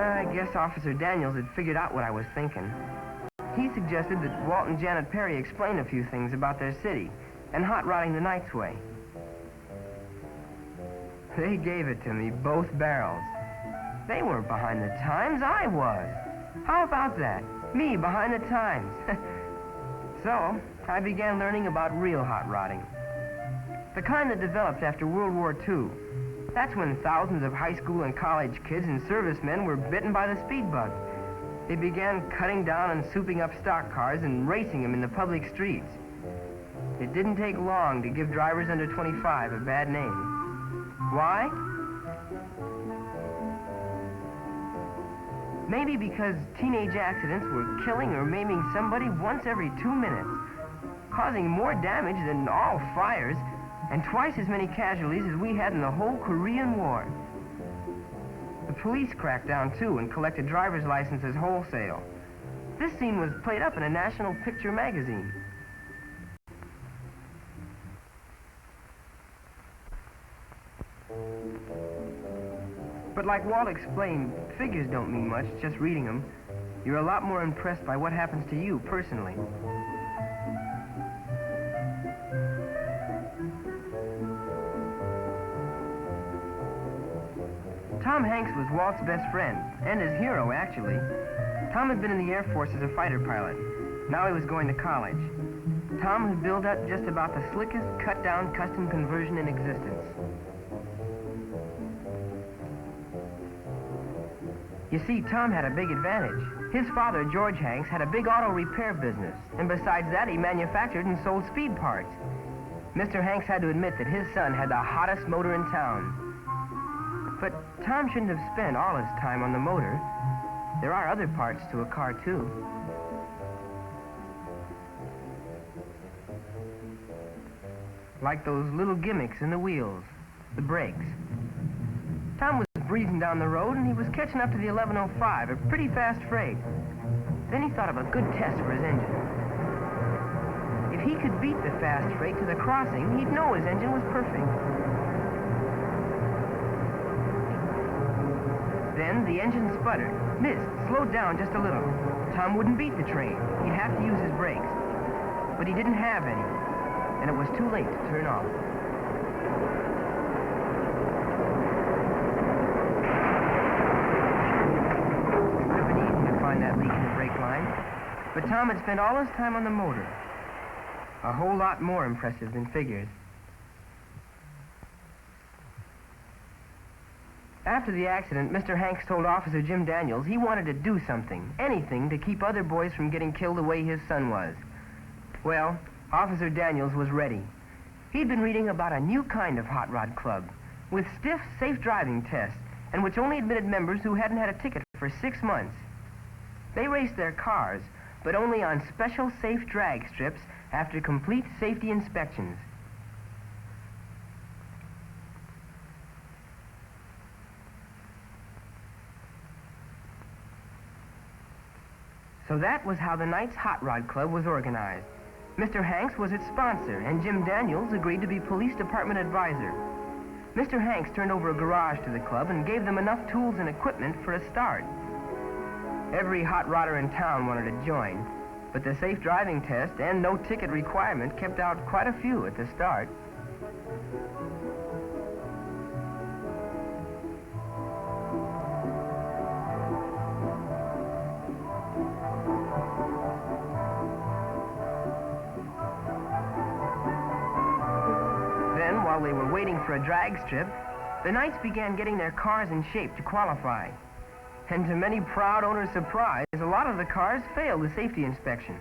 I guess Officer Daniels had figured out what I was thinking. He suggested that Walt and Janet Perry explain a few things about their city and hot rodding the Knight's way. They gave it to me, both barrels. They weren't behind the times, I was. How about that? Me behind the times. So, I began learning about real hot rodding. The kind that developed after World War II. That's when thousands of high school and college kids and servicemen were bitten by the speed bug. They began cutting down and souping up stock cars and racing them in the public streets. It didn't take long to give drivers under 25 a bad name. Why? Maybe because teenage accidents were killing or maiming somebody once every 2 minutes, causing more damage than all fires, and twice as many casualties as we had in the whole Korean War. The police cracked down, too, and collected driver's licenses wholesale. This scene was played up in a national picture magazine. But like Walt explained, figures don't mean much, just reading them. You're a lot more impressed by what happens to you personally. Tom Hanks was Walt's best friend, and his hero, actually. Tom had been in the Air Force as a fighter pilot. Now he was going to college. Tom had built up just about the slickest cut-down custom conversion in existence. You see, Tom had a big advantage. His father, George Hanks, had a big auto repair business, and besides that, he manufactured and sold speed parts. Mr. Hanks had to admit that his son had the hottest motor in town. But Tom shouldn't have spent all his time on the motor. There are other parts to a car, too. Like those little gimmicks in the wheels, the brakes. Tom was breezing down the road, and he was catching up to the 1105, a pretty fast freight. Then he thought of a good test for his engine. If he could beat the fast freight to the crossing, he'd know his engine was perfect. Then the engine sputtered, missed, slowed down just a little. Tom wouldn't beat the train. He'd have to use his brakes. But he didn't have any, and it was too late to turn off. It would have been easy to find that leak in the brake line, but Tom had spent all his time on the motor. A whole lot more impressive than figures. After the accident, Mr. Hanks told Officer Jim Daniels he wanted to do something, anything, to keep other boys from getting killed the way his son was. Well, Officer Daniels was ready. He'd been reading about a new kind of hot rod club, with stiff, safe driving tests, and which only admitted members who hadn't had a ticket for 6 months. They raced their cars, but only on special safe drag strips after complete safety inspections. So that was how the Knights Hot Rod Club was organized. Mr. Hanks was its sponsor, and Jim Daniels agreed to be police department advisor. Mr. Hanks turned over a garage to the club and gave them enough tools and equipment for a start. Every hot rodder in town wanted to join, but the safe driving test and no ticket requirement kept out quite a few at the start. While they were waiting for a drag strip, the Knights began getting their cars in shape to qualify. And to many proud owners' surprise, a lot of the cars failed the safety inspection.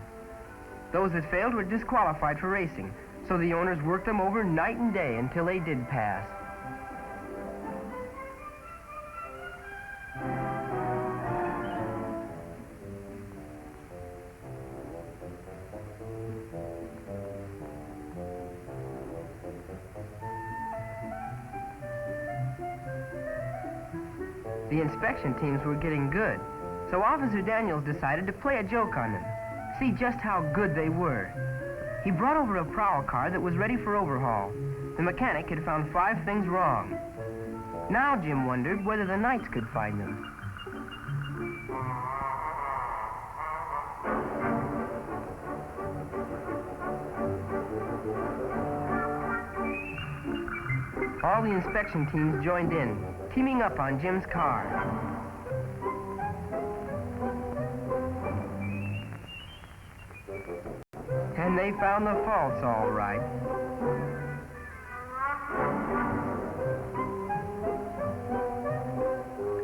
Those that failed were disqualified for racing, so the owners worked them over night and day until they did pass. The inspection teams were getting good, so Officer Daniels decided to play a joke on them, see just how good they were. He brought over a prowl car that was ready for overhaul. The mechanic had found 5 things wrong. Now Jim wondered whether the Knights could find them. All the inspection teams joined in, teaming up on Jim's car. And they found the faults all right.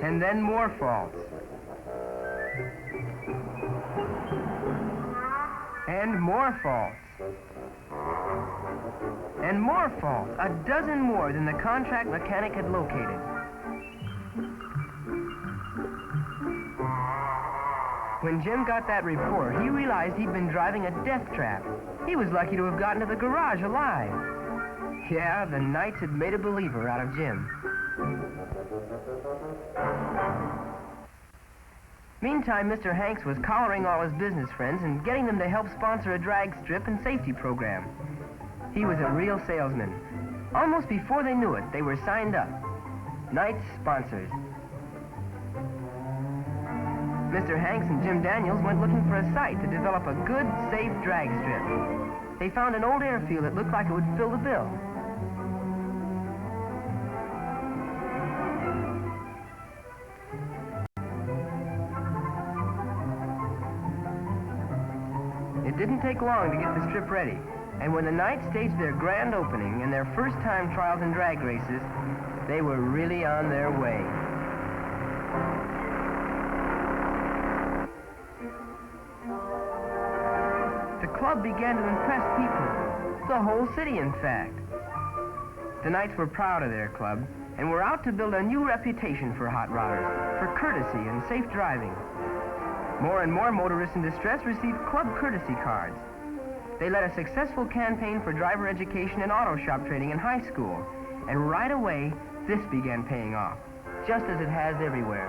And then more faults. And more faults. And more faults, a dozen more than the contract mechanic had located. When Jim got that report, he realized he'd been driving a death trap. He was lucky to have gotten to the garage alive. Yeah, the Knights had made a believer out of Jim. Meantime, Mr. Hanks was collaring all his business friends and getting them to help sponsor a drag strip and safety program. He was a real salesman. Almost before they knew it, they were signed up. Knights sponsors. Mr. Hanks and Jim Daniels went looking for a site to develop a good, safe drag strip. They found an old airfield that looked like it would fill the bill. It didn't take long to get the strip ready, and when the Knights staged their grand opening and their first-time trials and drag races, they were really on their way. The club began to impress people, the whole city, in fact. The Knights were proud of their club and were out to build a new reputation for hot rodders, for courtesy and safe driving. More and more motorists in distress received club courtesy cards. They led a successful campaign for driver education and auto shop training in high school, and right away, this began paying off, just as it has everywhere.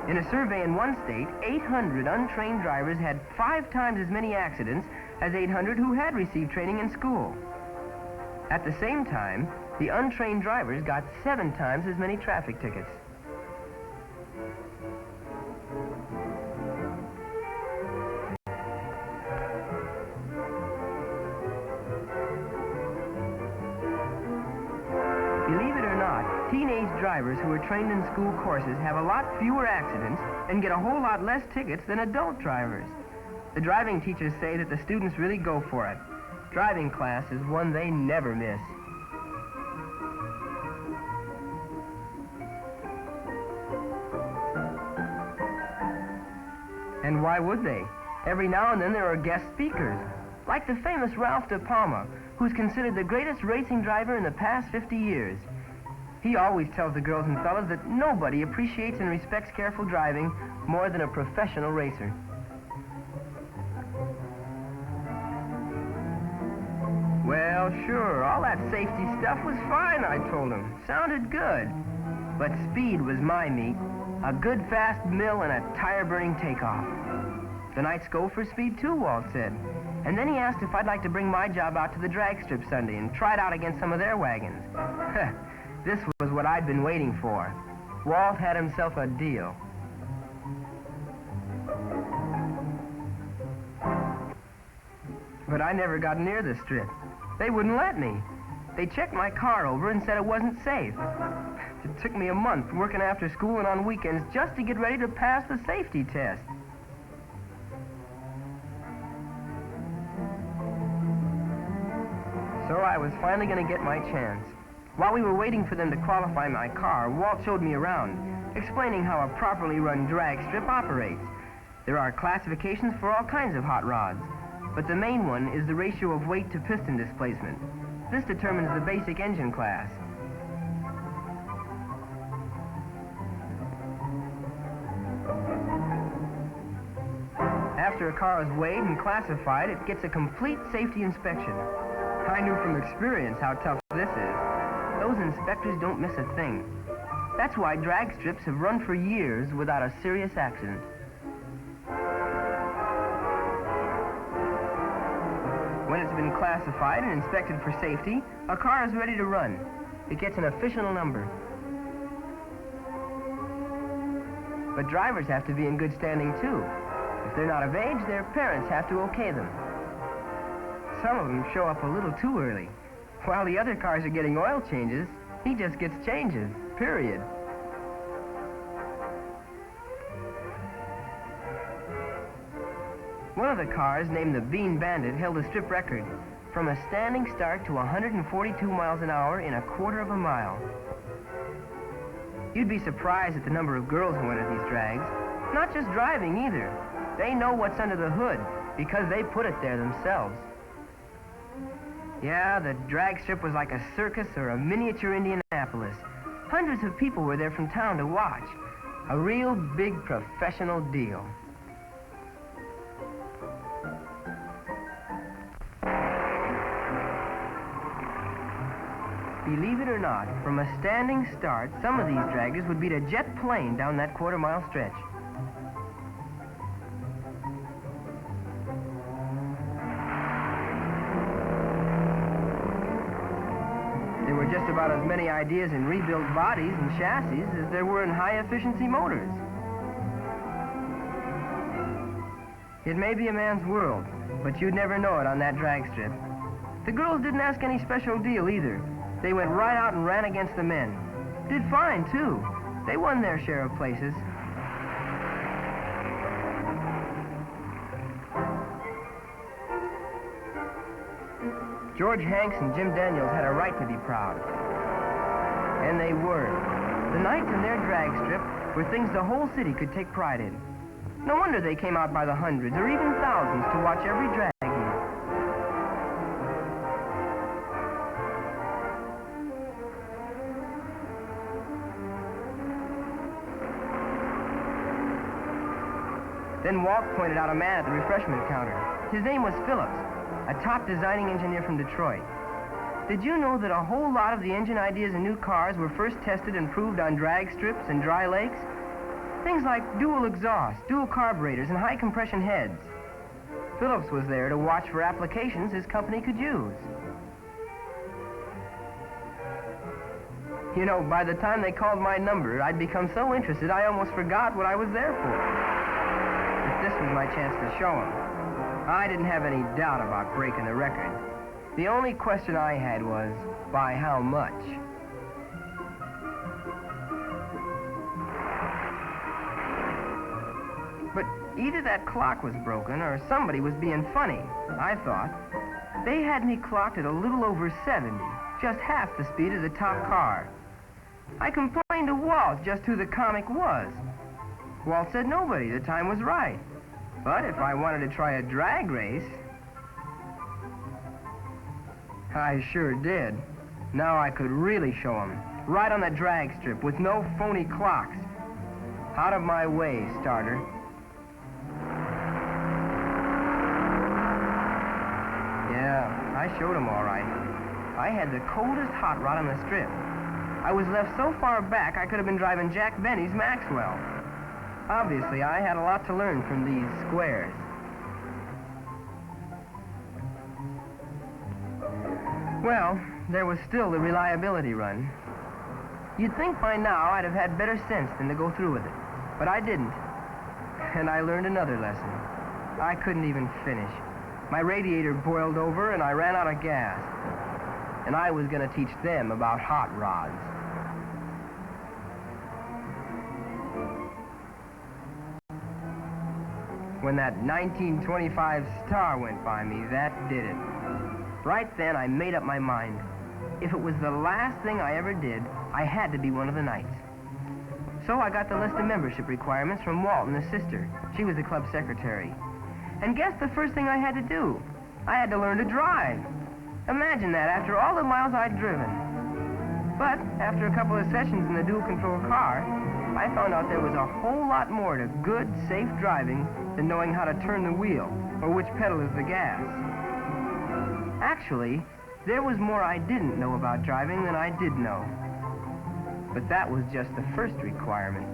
In a survey in one state, 800 untrained drivers had 5 times as many accidents as 800 who had received training in school. At the same time, the untrained drivers got 7 times as many traffic tickets. Believe it or not, teenage drivers who are trained in school courses have a lot fewer accidents and get a whole lot less tickets than adult drivers. The driving teachers say that the students really go for it. Driving class is one they never miss. And why would they? Every now and then there are guest speakers, like the famous Ralph De Palma, who's considered the greatest racing driver in the past 50 years. He always tells the girls and fellas that nobody appreciates and respects careful driving more than a professional racer. Well, sure, all that safety stuff was fine, I told him. Sounded good. But speed was my meat. A good fast mill and a tire-burning takeoff. The Knights go for speed too, Walt said. And then he asked if I'd like to bring my job out to the drag strip Sunday and try it out against some of their wagons. This was what I'd been waiting for. Walt had himself a deal. But I never got near the strip. They wouldn't let me. They checked my car over and said it wasn't safe. It took me a month working after school and on weekends just to get ready to pass the safety test. So I was finally going to get my chance. While we were waiting for them to qualify my car, Walt showed me around, explaining how a properly run drag strip operates. There are classifications for all kinds of hot rods, but the main one is the ratio of weight to piston displacement. This determines the basic engine class. After a car is weighed and classified, it gets a complete safety inspection. I knew from experience how tough this is. Those inspectors don't miss a thing. That's why drag strips have run for years without a serious accident. When it's been classified and inspected for safety, a car is ready to run. It gets an official number. But drivers have to be in good standing too. If they're not of age, their parents have to okay them. Some of them show up a little too early. While the other cars are getting oil changes, he just gets changes, period. One of the cars, named the Bean Bandit, held a strip record from a standing start to 142 miles an hour in a quarter of a mile. You'd be surprised at the number of girls who enter these drags. Not just driving either. They know what's under the hood because they put it there themselves. Yeah, the drag strip was like a circus or a miniature Indianapolis. Hundreds of people were there from town to watch. A real big professional deal. Believe it or not, from a standing start, some of these draggers would beat a jet plane down that quarter-mile stretch. There were just about as many ideas in rebuilt bodies and chassis as there were in high-efficiency motors. It may be a man's world, but you'd never know it on that drag strip. The girls didn't ask any special deal either. They went right out and ran against the men. Did fine, too. They won their share of places. George Hanks and Jim Daniels had a right to be proud. And they were. The nights in their drag strip were things the whole city could take pride in. No wonder they came out by the hundreds or even thousands to watch every drag heat. Then Walt pointed out a man at the refreshment counter. His name was Phillips, a top designing engineer from Detroit. Did you know that a whole lot of the engine ideas in new cars were first tested and proved on drag strips and dry lakes? Things like dual exhaust, dual carburetors, and high compression heads. Phillips was there to watch for applications his company could use. You know, by the time they called my number, I'd become so interested I almost forgot what I was there for. But this was my chance to show them. I didn't have any doubt about breaking the record. The only question I had was, by how much? But either that clock was broken or somebody was being funny, I thought. They had me clocked at a little over 70, just half the speed of the top car. I complained to Walt just who the comic was. Walt said nobody, the time was right. But if I wanted to try a drag race, I sure did. Now I could really show them, right on the drag strip with no phony clocks. Out of my way, starter. Yeah, I showed them all right. I had the coldest hot rod on the strip. I was left so far back I could have been driving Jack Benny's Maxwell. Obviously, I had a lot to learn from these squares. Well, there was still the reliability run. You'd think by now I'd have had better sense than to go through with it, but I didn't. And I learned another lesson. I couldn't even finish. My radiator boiled over and I ran out of gas. And I was going to teach them about hot rods. When that 1925 Star went by me, that did it. Right then, I made up my mind. If it was the last thing I ever did, I had to be one of the knights. So I got the list of membership requirements from Walt and his sister. She was the club secretary. And guess the first thing I had to do? I had to learn to drive. Imagine that after all the miles I'd driven. But after a couple of sessions in the dual-control car, I found out there was a whole lot more to good, safe driving than knowing how to turn the wheel or which pedal is the gas. Actually, there was more I didn't know about driving than I did know. But that was just the first requirement.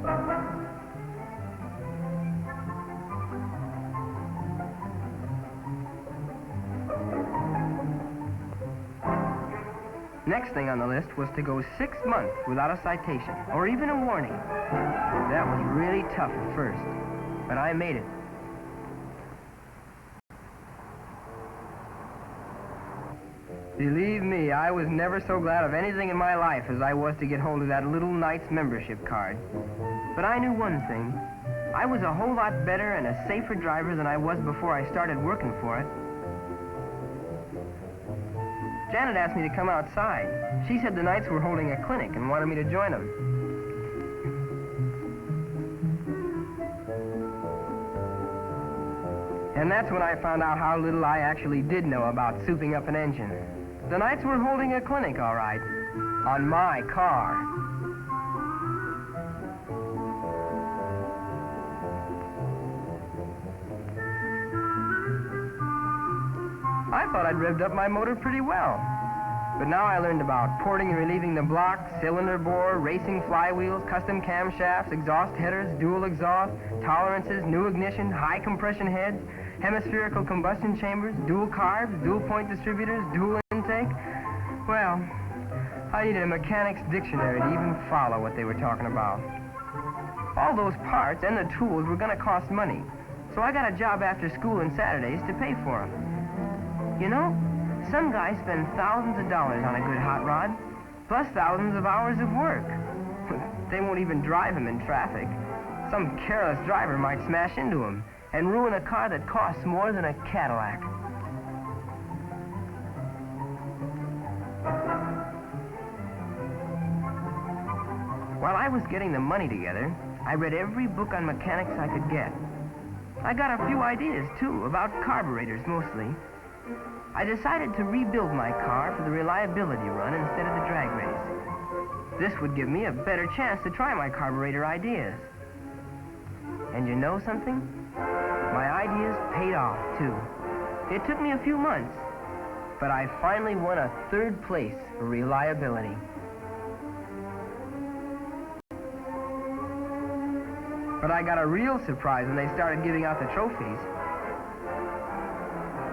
Next thing on the list was to go 6 months without a citation, or even a warning. That was really tough at first, but I made it. Believe me, I was never so glad of anything in my life as I was to get hold of that little Knight's membership card. But I knew one thing. I was a whole lot better and a safer driver than I was before I started working for it. Janet asked me to come outside. She said the Knights were holding a clinic and wanted me to join them. And that's when I found out how little I actually did know about souping up an engine. The Knights were holding a clinic, all right. On my car. I thought I'd revved up my motor pretty well. But now I learned about porting and relieving the block, cylinder bore, racing flywheels, custom camshafts, exhaust headers, dual exhaust, tolerances, new ignition, high compression heads, hemispherical combustion chambers, dual carbs, dual point distributors, dual intake. Well, I needed a mechanic's dictionary to even follow what they were talking about. All those parts and the tools were going to cost money, so I got a job after school and Saturdays to pay for them. You know, some guys spend thousands of dollars on a good hot rod, plus thousands of hours of work. They won't even drive them in traffic. Some careless driver might smash into them and ruin a car that costs more than a Cadillac. While I was getting the money together, I read every book on mechanics I could get. I got a few ideas, too, about carburetors mostly. I decided to rebuild my car for the reliability run instead of the drag race. This would give me a better chance to try my carburetor ideas. And you know something? My ideas paid off, too. It took me a few months, but I finally won a 3rd place for reliability. But I got a real surprise when they started giving out the trophies.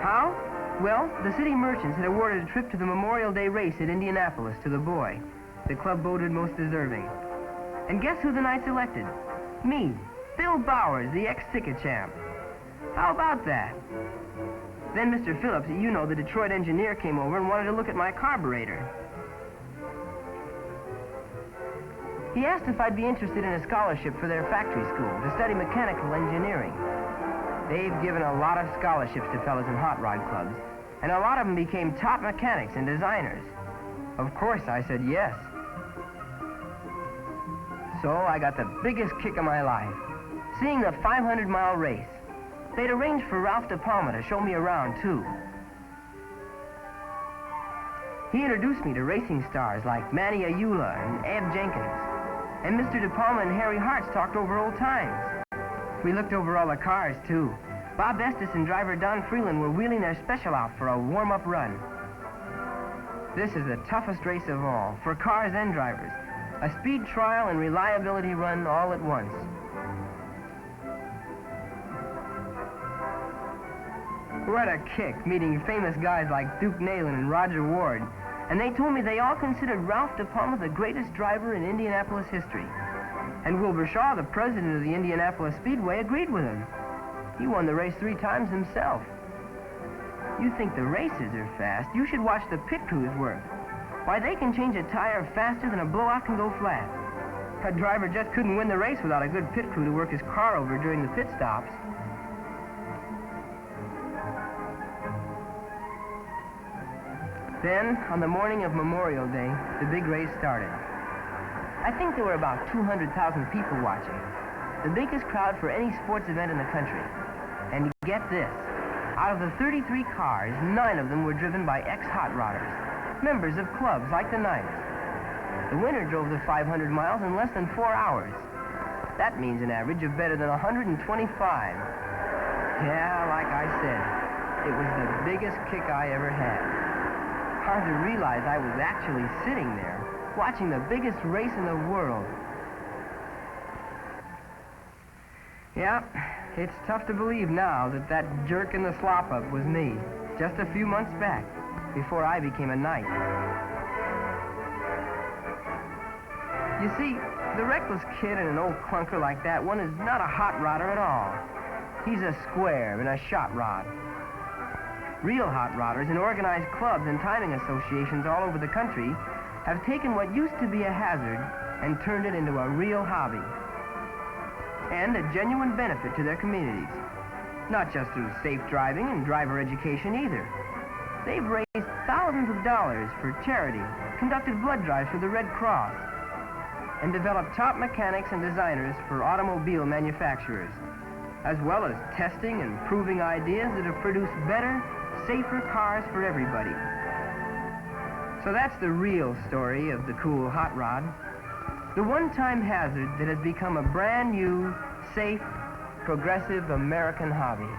How? Well, the city merchants had awarded a trip to the Memorial Day race at Indianapolis to the boy. The club voted most deserving. And guess who the Knights elected? Me, Bill Bowers, the ex-ticket champ. How about that? Then Mr. Phillips, you know, the Detroit engineer, came over and wanted to look at my carburetor. He asked if I'd be interested in a scholarship for their factory school to study mechanical engineering. They've given a lot of scholarships to fellas in hot rod clubs, and a lot of them became top mechanics and designers. Of course, I said yes. So I got the biggest kick of my life, seeing the 500-mile race. They'd arranged for Ralph De Palma to show me around, too. He introduced me to racing stars like Manny Ayula and Ed Jenkins. And Mr. De Palma and Harry Hartz talked over old times. We looked over all the cars, too. Bob Estes and driver Don Freeland were wheeling their special out for a warm-up run. This is the toughest race of all, for cars and drivers. A speed trial and reliability run all at once. What a kick, meeting famous guys like Duke Neyland and Roger Ward. And they told me they all considered Ralph De Palma the greatest driver in Indianapolis history. And Wilbur Shaw, the president of the Indianapolis Speedway, agreed with him. He won the race 3 times himself. You think the races are fast, you should watch the pit crews work. Why, they can change a tire faster than a blowout can go flat. A driver just couldn't win the race without a good pit crew to work his car over during the pit stops. Then, on the morning of Memorial Day, the big race started. I think there were about 200,000 people watching. The biggest crowd for any sports event in the country. And get this, out of the 33 cars, 9 of them were driven by ex-hot rodders, members of clubs like the Knights. The winner drove the 500 miles in less than 4 hours. That means an average of better than 125. Yeah, like I said, it was the biggest kick I ever had. Hard to realize I was actually sitting there, watching the biggest race in the world. Yeah, it's tough to believe now that that jerk in the slop-up was me, just a few months back, before I became a Knight. You see, the reckless kid and an old clunker like that one is not a hot rodder at all. He's a square and a shot rod. Real hot rodders in organized clubs and timing associations all over the country have taken what used to be a hazard and turned it into a real hobby. And a genuine benefit to their communities. Not just through safe driving and driver education either. They've raised thousands of dollars for charity, conducted blood drives for the Red Cross, and developed top mechanics and designers for automobile manufacturers, as well as testing and proving ideas that have produced better, safer cars for everybody. So that's the real story of the cool hot rod. The one-time hazard that has become a brand new, safe, progressive American hobby.